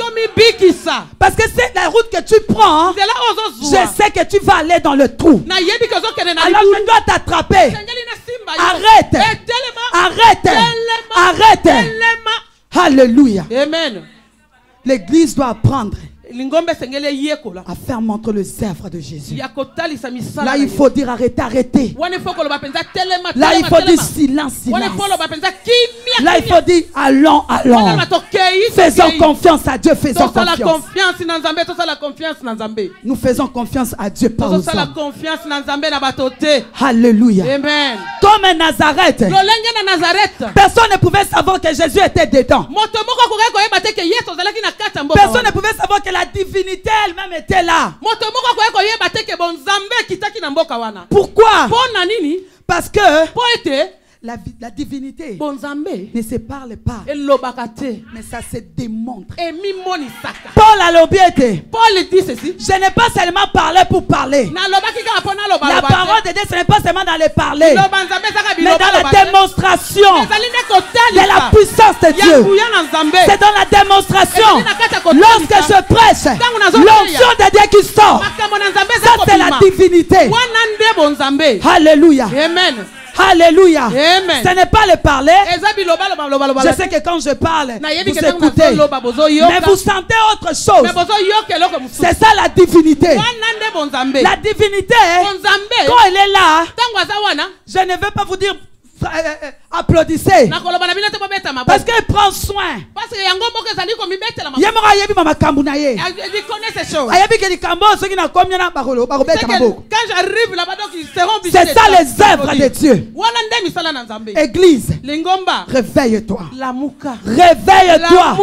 Parce que c'est la route que tu prends. Je sais que tu vas aller dans le trou. Alors je dois t'attraper. Arrête. Arrête. Arrête. Alléluia. Amen. L'église doit apprendre à faire montrer les œuvres de Jésus. Là il faut dire arrêtez, arrêtez. Là il faut dire silence, silence. Là il faut dire allons, allons. Faisons confiance à Dieu, faisons confiance. Nous faisons confiance à Dieu, pas aux hommes. Alléluia. Amen. Comme Nazareth, personne ne pouvait savoir que Jésus était dedans. Personne ne pouvait savoir que la divinité elle-même était là. Pourquoi? Parce que la divinité ne se parle pas, mais ça se démontre. Paul a l'obéité. dit ceci. Je n'ai pas seulement parlé pour parler. La parole de Dieu, ce n'est pas seulement dans les parler, mais dans la démonstration de la puissance de Dieu. C'est dans la démonstration. Lorsque je prêche, l'onction de Dieu qui sort, ça c'est la divinité. Alléluia. Amen. Alléluia. Amen. Ce n'est pas le parler. Je sais que quand je parle, vous écoutez. Mais vous sentez autre chose. C'est ça la divinité. La divinité, quand elle est là, je ne veux pas vous dire applaudissez. Parce qu'elle prend soin. Il connaît ces choses. C'est ça les œuvres de Dieu. Église, réveille-toi. Réveille-toi.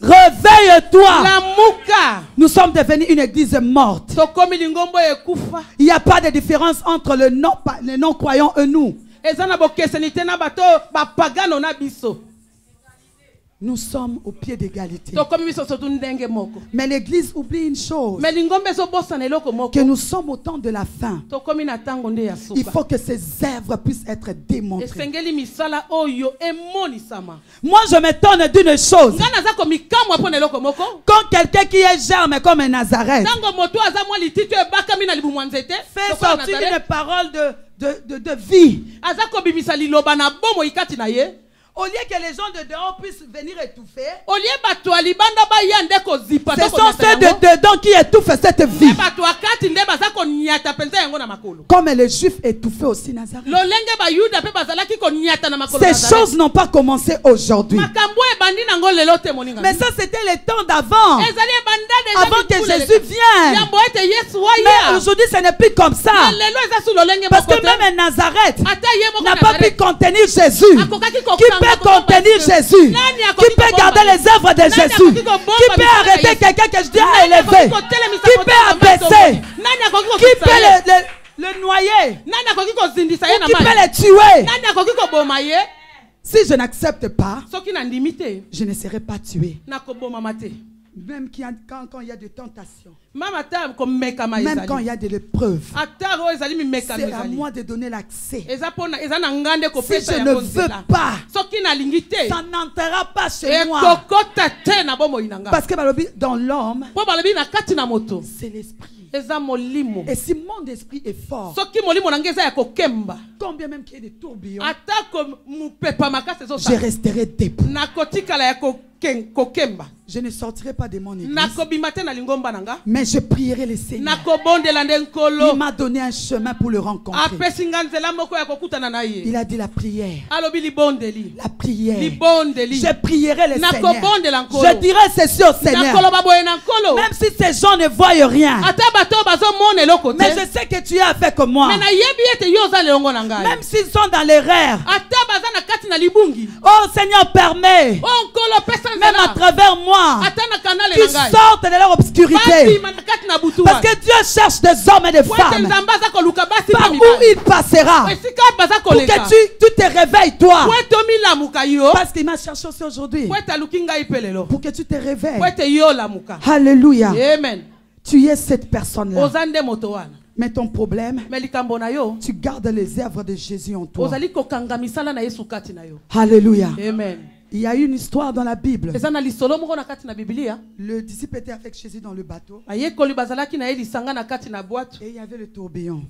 Réveille-toi. Nous sommes devenus une église morte. Il n'y a pas de différence entre les non-croyants et nous. Nous sommes au pied d'égalité. Mais l'église oublie une chose. Que nous sommes au temps de la fin. Il faut que ces œuvres puissent être démontrées. Moi je m'étonne d'une chose. Quand quelqu'un qui est germe comme un Nazareth fait sortir une parole de vie, au lieu que les gens de dehors puissent venir étouffer, ce sont ceux de dedans qui étouffent cette vie. Comme les Juifs étouffaient aussi Nazareth. Ces choses n'ont pas commencé aujourd'hui. Mais ça c'était le temps d'avant. Avant que Jésus vienne. Mais aujourd'hui ce n'est plus comme ça. Parce que même un Nazareth n'a pas pu contenir Jésus. Qui peut contenir Jésus? Qui peut garder les œuvres de Jésus? Qui peut arrêter quelqu'un que je dis à élever? Qui peut abaisser? Qui peut le noyer? Qui peut le tuer? Si je n'accepte pas, je ne serai pas tué. Même quand il y a des tentations, même quand il y a de l'épreuve, c'est à moi de donner l'accès. Si je ne veux pas, ça n'entrera pas chez moi. Parce que dans l'homme, c'est l'esprit. Et si mon esprit est fort, combien même qu'il y ait des tourbillons, je resterai debout. Je ne sortirai pas de mon église, mais je prierai le Seigneur. Il m'a donné un chemin pour le rencontrer. Il a dit la prière. La prière. Je prierai le Seigneur. Je dirai ceci au Seigneur. Même si ces gens ne voient rien, mais je sais que tu as fait comme moi. Même s'ils sont dans l'erreur, oh Seigneur, permets, même à travers moi, moi qui sortent de leur obscurité. Parce que Dieu cherche des hommes et des femmes. Par où il passera. Pour que tu te réveilles, toi. Parce qu'il m'a cherché aussi aujourd'hui. Pour que tu te réveilles. Alléluia. Amen. Tu es cette personne-là. Mais ton problème, tu gardes les œuvres de Jésus en toi. Alléluia. Amen. Il y a une histoire dans la Bible. Le disciple était avec Jésus dans le bateau. Et il y avait le tourbillon.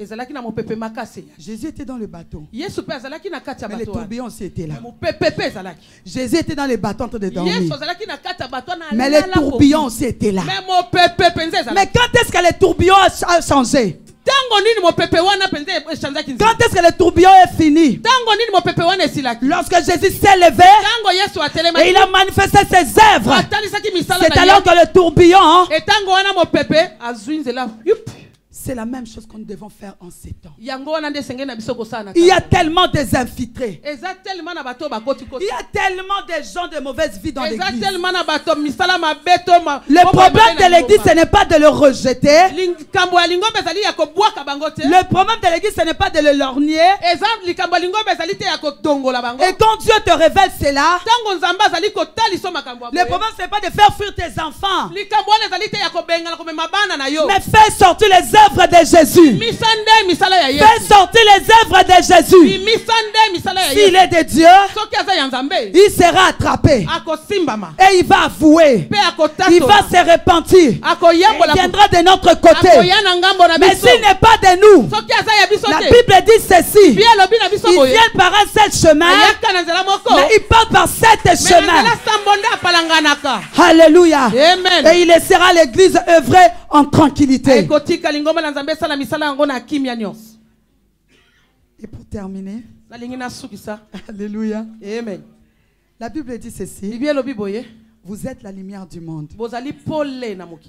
Jésus était dans le bateau. Mais le tourbillon aussi était là. Jésus était dans le bateau en train de dormir. Mais le tourbillon aussi était là. Mais quand est-ce que le tourbillon a changé? Quand est-ce que le tourbillon est fini? Lorsque Jésus s'est levé et il a manifesté ses œuvres, c'est alors que le tourbillon, c'est la même chose que nous devons faire en ces temps. Il y a tellement des infiltrés. Il y a tellement de gens de mauvaise vie dans l'église. Le problème de l'église, ce n'est pas de le rejeter. Le problème de l'église, ce n'est pas de le lorgner. Et quand Dieu te révèle cela, le problème, ce n'est pas de faire fuir tes enfants, mais fais sortir les œuvres de Jésus. Fais sortir les œuvres de Jésus. S'il est de Dieu, il sera attrapé. Et il va avouer. Il va se repentir. Il viendra de notre côté. Mais s'il n'est pas de nous, la Bible dit ceci. Il vient par un seul chemin, mais il part par sept chemins. Alléluia. Et il laissera l'église œuvrer en tranquillité. Et pour terminer, alléluia. Amen. La Bible dit ceci. Vous êtes la lumière du monde.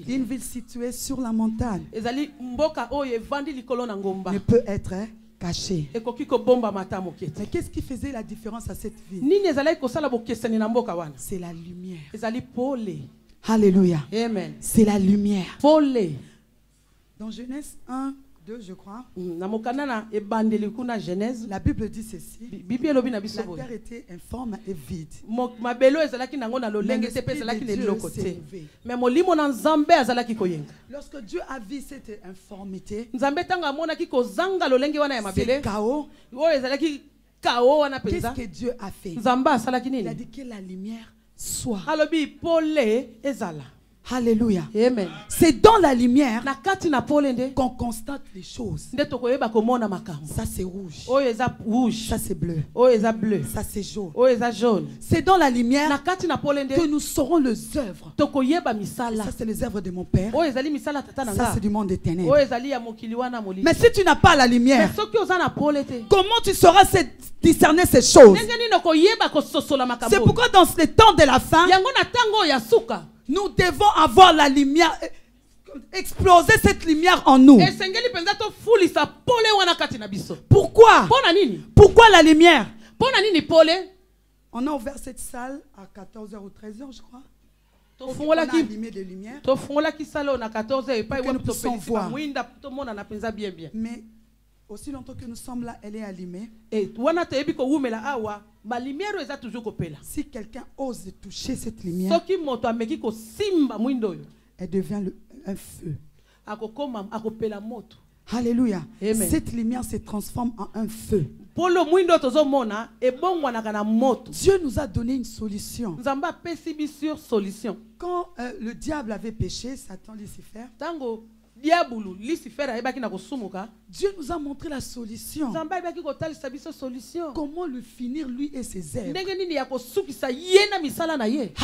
Une ville située sur la montagne ne peut être cachée. Mais qu'est-ce qui faisait la différence à cette ville? C'est la lumière. Alléluia. Amen. C'est la lumière. Dans Genèse 1, 2, je crois, la Bible dit ceci. La terre était informe et vide. Mais l'Esprit de Dieu s'est levé. Lorsque Dieu a vu cette informité, c'est chaos. Qu'est-ce que Dieu a fait? Il a dit que la lumière soit. Alléluia. Amen. C'est dans la lumière qu'on constate les choses. Ça c'est rouge. Ça c'est bleu. Ça c'est jaune. C'est dans la lumière que nous saurons les œuvres. Ça c'est les œuvres de mon Père. Ça c'est du monde des ténèbres. Mais si tu n'as pas la lumière, comment tu sauras discerner ces choses? C'est pourquoi dans ce temps de la fin, nous devons avoir la lumière, exploser cette lumière en nous. Pourquoi? Pourquoi la lumière? On a ouvert cette salle à 14h ou 13h, je crois. On a allumé des lumières. Mais aussi longtemps que nous sommes là, elle est allumée. Si quelqu'un ose toucher cette lumière, elle devient un feu. Alléluia. Amen. Cette lumière se transforme en un feu. Dieu nous a donné une solution. Quand le diable avait péché, Satan, Lucifer, Dieu nous a montré la solution. Comment le finir lui et ses œuvres.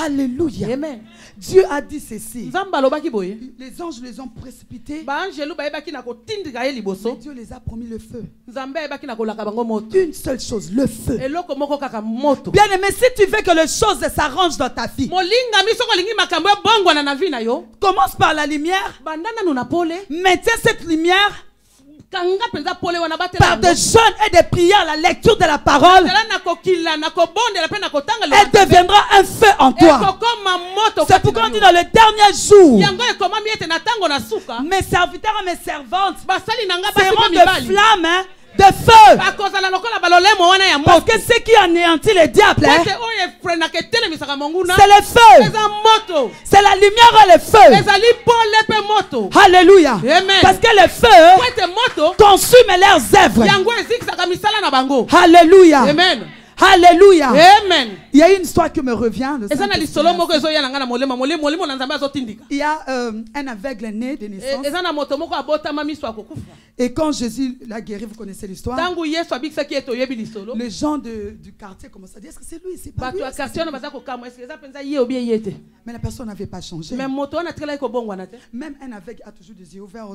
Alléluia. Amen. Dieu a dit ceci. Les anges les ont précipités. Mais Dieu les a promis le feu. Une seule chose, le feu. Bien aimé, si tu veux que les choses s'arrangent dans ta vie, commence par la lumière. Maintiens cette lumière par des jeûnes et des prières, la lecture de la parole, elle deviendra un feu en toi. C'est pourquoi on dit dans le dernier jour, mes serviteurs et mes servantes seront de flammes, de feu. Parce que ce qui anéantit le diable, c'est le feu. C'est la lumière et le feu. Alléluia. Amen. Parce que le feu consume leurs œuvres. Alléluia. Amen. Alléluia. Amen. Il y a une histoire qui me revient. Il y a un aveugle né de naissance. Et quand Jésus l'a guéri, vous connaissez l'histoire. Les gens du quartier commencent à dire, est-ce que c'est lui? C'est pas lui. Mais la personne n'avait pas changé. Même un aveugle a toujours des yeux ouverts.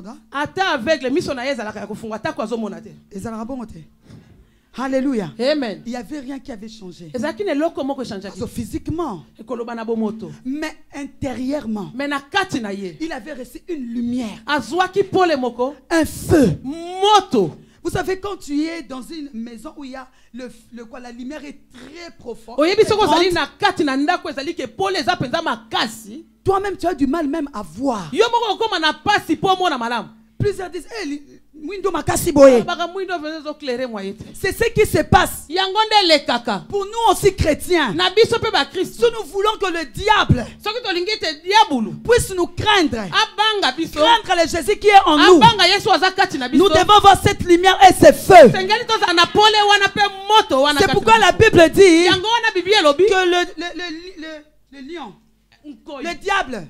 Alléluia. Amen. Il n'y avait rien qui avait changé. Physiquement. Mais intérieurement. Il avait reçu une lumière. Un feu. Vous savez, quand tu es dans une maison où il y a la lumière est très profonde. Toi-même, tu as du mal même à voir. Plusieurs disent, c'est ce qui se passe pour nous aussi chrétiens. Si nous voulons que le diable puisse nous craindre le Jésus qui est en nous, nous devons voir cette lumière et ce feu. C'est pourquoi la Bible dit que le lion, le diable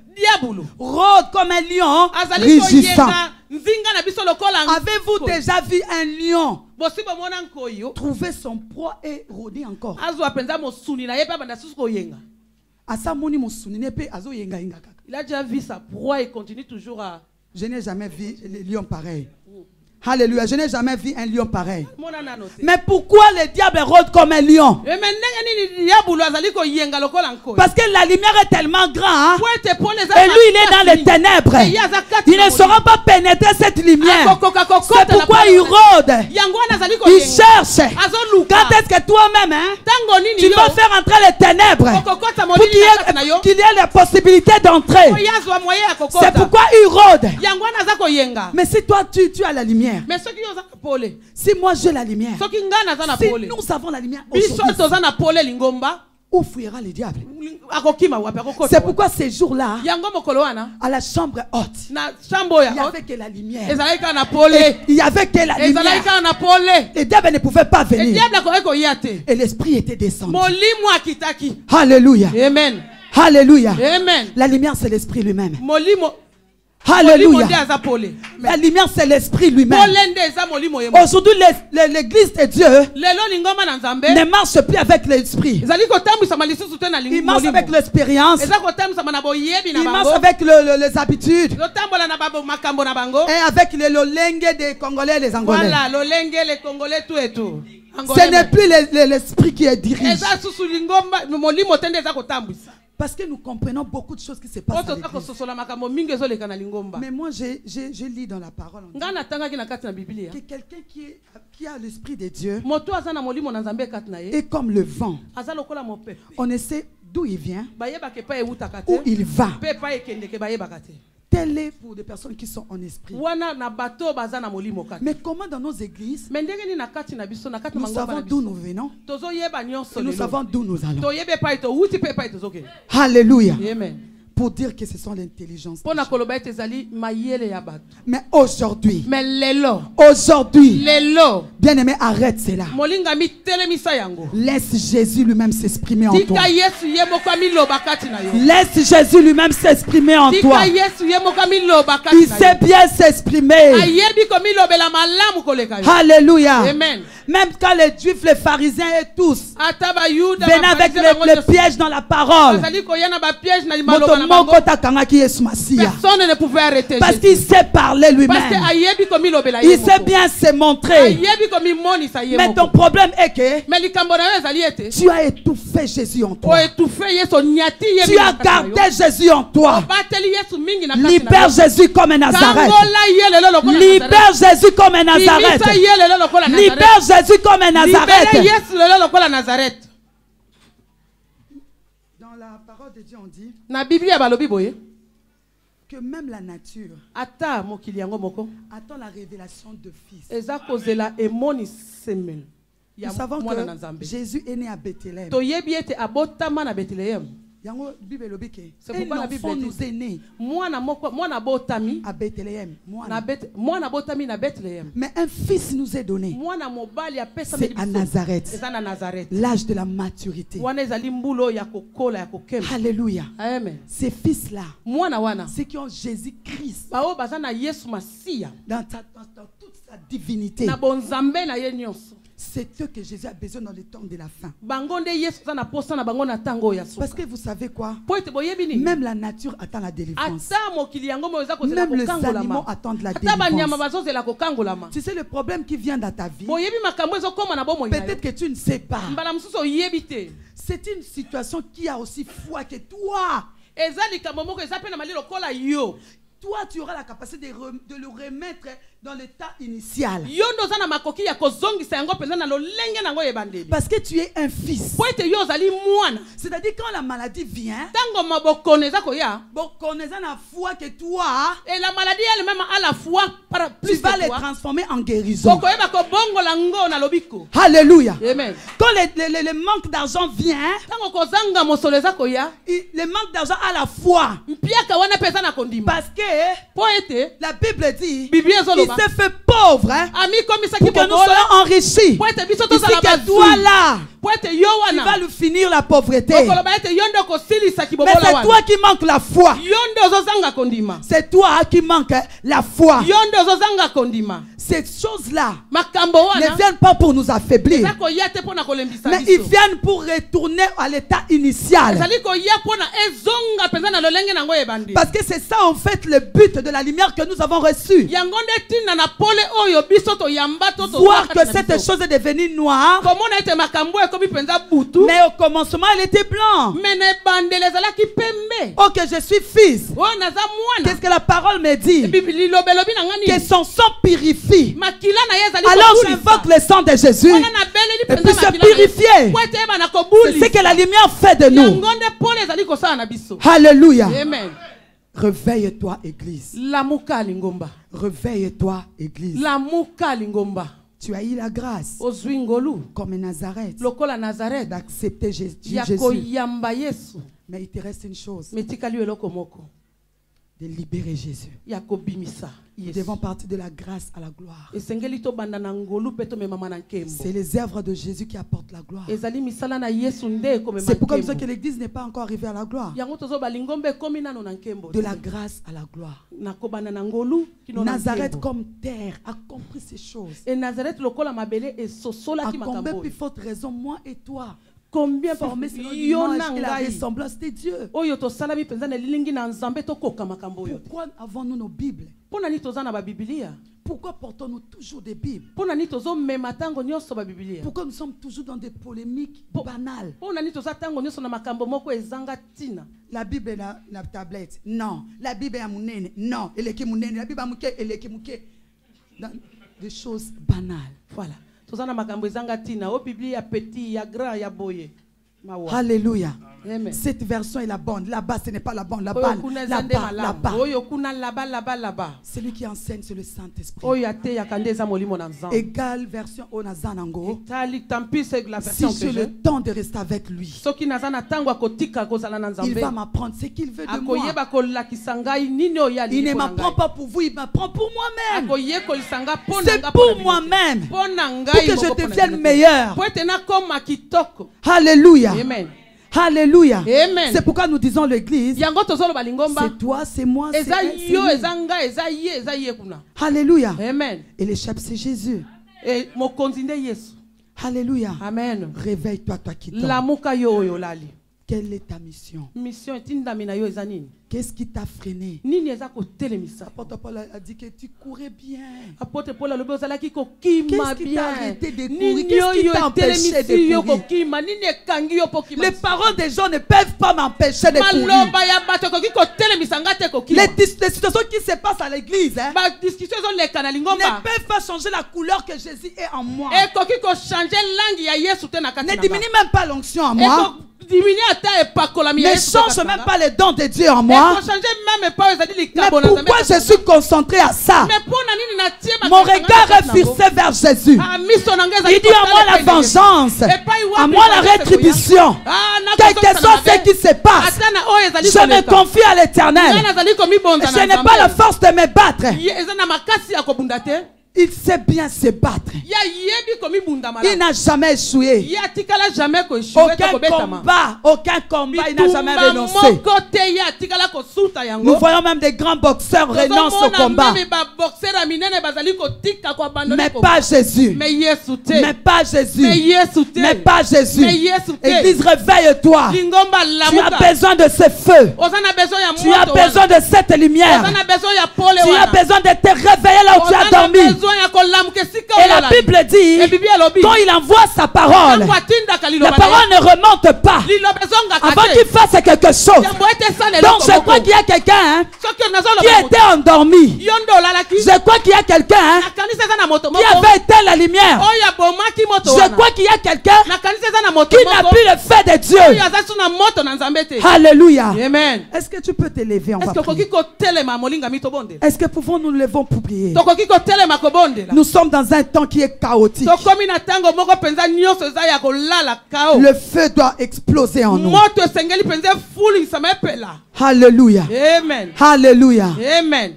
rôde comme un lion rugissant. Avez-vous déjà vu un lion trouver son proie et rôder encore? Il a déjà vu sa proie et continue toujours à... Je n'ai jamais vu les lions pareils. Alléluia, je n'ai jamais vu un lion pareil. Mais pourquoi le diable rôde comme un lion? Parce que la lumière est tellement grande, et lui il est dans les ténèbres. Il ne saura pas pénétrer cette lumière. C'est pourquoi il rôde. Il cherche. Quand est-ce que toi-même tu vas faire entrer les ténèbres pour qu'il y ait la possibilité d'entrer? C'est pourquoi il rôde. Mais si toi tu as la lumière, si moi j'ai la lumière, si nous avons la lumière aujourd'hui, où fuira le diable? C'est pourquoi ces jours-là, à la chambre haute, il n'y avait que la lumière. Il n'y avait que la lumière. Le diable ne pouvait pas venir. Et l'esprit était descendu. Alléluia. Amen. Alléluia. Amen. La lumière c'est l'esprit lui-même. Alléluia. La lumière c'est l'esprit lui-même. Aujourd'hui l'église de Dieu ne marche plus avec l'esprit. Il marche avec l'expérience. Il marche avec les habitudes. Et avec le lolenge des Congolais et les Angolais. Ce n'est plus l'esprit qui est dirigé. Parce que nous comprenons beaucoup de choses qui se passent à l'église. Mais moi, je lis dans la parole que quelqu'un qui a l'esprit de Dieu est comme le vent. On ne sait d'où il vient, où il va. Tel est pour des personnes qui sont en esprit. Mais comment dans nos églises, nous savons d'où nous venons et nous savons d'où nous allons. Alléluia. Amen. Pour dire que ce sont l'intelligence. Mais aujourd'hui, bien aimé, arrête cela. Laisse Jésus lui-même s'exprimer en toi. Laisse Jésus lui-même s'exprimer en toi. Il sait bien s'exprimer. Amen. Alléluia. Amen. Même quand les Juifs, les pharisiens et tous venaient avec le piège dans la parole, personne ne pouvait arrêter. Parce qu'il sait parler lui-même. Il sait bien se montrer. Mais ton problème est que tu as étouffé Jésus en toi. Tu as gardé Jésus en toi. Libère Jésus comme un Nazareth. Libère Jésus comme un Nazareth. Libère Jésus comme un Nazareth. Dans la parole de Dieu, on dit que même la nature attend la révélation de Fils. Nous savons que Jésus est né à Bethléem. Un enfant nous est né à Bethléem. Mais un fils nous est donné. C'est à Nazareth. L'âge de la maturité. Alléluia. Ces fils-là, ceux qui ont Jésus-Christ dans toute sa divinité, c'est eux que Jésus a besoin dans le temps de la fin. Parce que vous savez quoi? Même la nature attend la délivrance. Même les animaux attendent la délivrance. Tu sais le problème qui vient dans ta vie? Peut-être que tu ne sais pas. C'est une situation qui a aussi foi que toi. Toi, tu auras la capacité de le remettre dans l'état initial. Parce que tu es un fils. C'est-à-dire quand la maladie vient, la foi que toi, et la maladie elle-même a la foi tu vas les transformer en guérison. Alléluia. Amen. Quand le manque d'argent vient, le manque d'argent a la foi. Parce que la Bible dit il s'est fait pauvre pour que nous soyons enrichis. Ici que toi là, tu vas lui finir la pauvreté. Mais c'est toi qui manques la foi. C'est toi qui manques la foi. Ces choses-là ne viennent pas pour nous affaiblir, mais ils viennent pour retourner à l'état initial. Parce que c'est ça en fait le but de la lumière que nous avons reçue. Voir que cette chose est devenue noire, mais au commencement elle était blanche. Oh, que je suis fils. Qu'est-ce que la parole me dit? Que son sang purifie. Alors j'invoque le sang de Jésus et puis se purifier. C'est ce que la lumière fait de nous. Alléluia. Amen. Réveille-toi, Église. Réveille-toi, Église. Tu as eu la grâce, comme Nazareth, d'accepter Jésus. Mais il te reste une chose, de libérer Jésus. Nous devons partir de la grâce à la gloire. C'est les œuvres de Jésus qui apportent la gloire. C'est pourquoi nous savons que l'Église n'est pas encore arrivée à la gloire. De la grâce à la gloire. Nazareth comme terre a compris ces choses. A combien plus forte raison, moi et toi, combien formés selon l'image et la ressemblance de Dieu. Pourquoi avons-nous nos Bibles? Pourquoi portons-nous toujours des Bibles? Pourquoi nous sommes toujours dans des polémiques banales? La Bible est la tablette. Non. La Bible est à Mounene. Non. La Bible est à des choses banales. Voilà. Alléluia. Amen. Cette version est la bonne. Là-bas, ce n'est pas la bonne. Là-bas, là-bas. Celui qui enseigne, c'est le Saint-Esprit. Égale version au Nazanango. Si j'ai le temps de rester avec lui, il va m'apprendre ce qu'il veut de moi. Il ne m'apprend pas pour vous, il m'apprend pour moi-même. C'est pour moi-même. Pour que je devienne meilleur. Alléluia. Amen. Alléluia. C'est pourquoi nous disons l'église. C'est toi, c'est moi, c'est Alléluia. Amen. Et l'échappe, c'est Jésus. Alléluia. Amen. Réveille-toi, toi qui dors. Lamuka yo yo lali. Quelle est ta mission? Mission etindamina yo ezanini. Qu'est-ce qui t'a freiné? Nini eza ko telemisa. Apôtre Paul a dit que tu courais bien. Apôtre Paul lobi ozalaki ko kima bien. Qu'est-ce qui t'a arrêté de courir? Qu'est-ce qui t'a empêché de courir? Les paroles des gens ne peuvent pas m'empêcher de courir. Les situations qui se passent à l'église ne peuvent pas changer la couleur que Jésus est en moi. Ne diminue même pas l'onction en moi. Ne change même pas les dons de Dieu en moi. Mais pourquoi je suis concentré à ça? Mon regard est fixé vers Jésus. Il dit à moi la vengeance, à moi la rétribution. Quel que soit ce qui se passe, je me confie à l'Éternel. Je n'ai pas la force de me battre. Il sait bien se battre. Il n'a jamais échoué. Aucun combat, il n'a jamais renoncé. Nous voyons même des grands boxeurs renoncer au combat. Mais pas Jésus. Mais pas Jésus. Mais pas Jésus. Église, réveille-toi. Tu as besoin de ce feu. Tu as besoin de cette lumière. Tu as besoin de te réveiller là où tu as dormi. Et la Bible dit, quand il envoie sa parole, la parole ne remonte pas avant qu'il fasse quelque chose. Donc je crois qu'il y a quelqu'un qui était endormi. Je crois qu'il y a quelqu'un qui avait éteint la lumière. Je crois qu'il y a quelqu'un qui n'a plus le feu de Dieu. Alléluia. Amen. Est-ce que tu peux te lever? Est-ce que pouvons nous lever pour prier? Nous sommes dans un temps qui est chaotique. Le feu doit exploser en nous. Alléluia. Alléluia. Amen.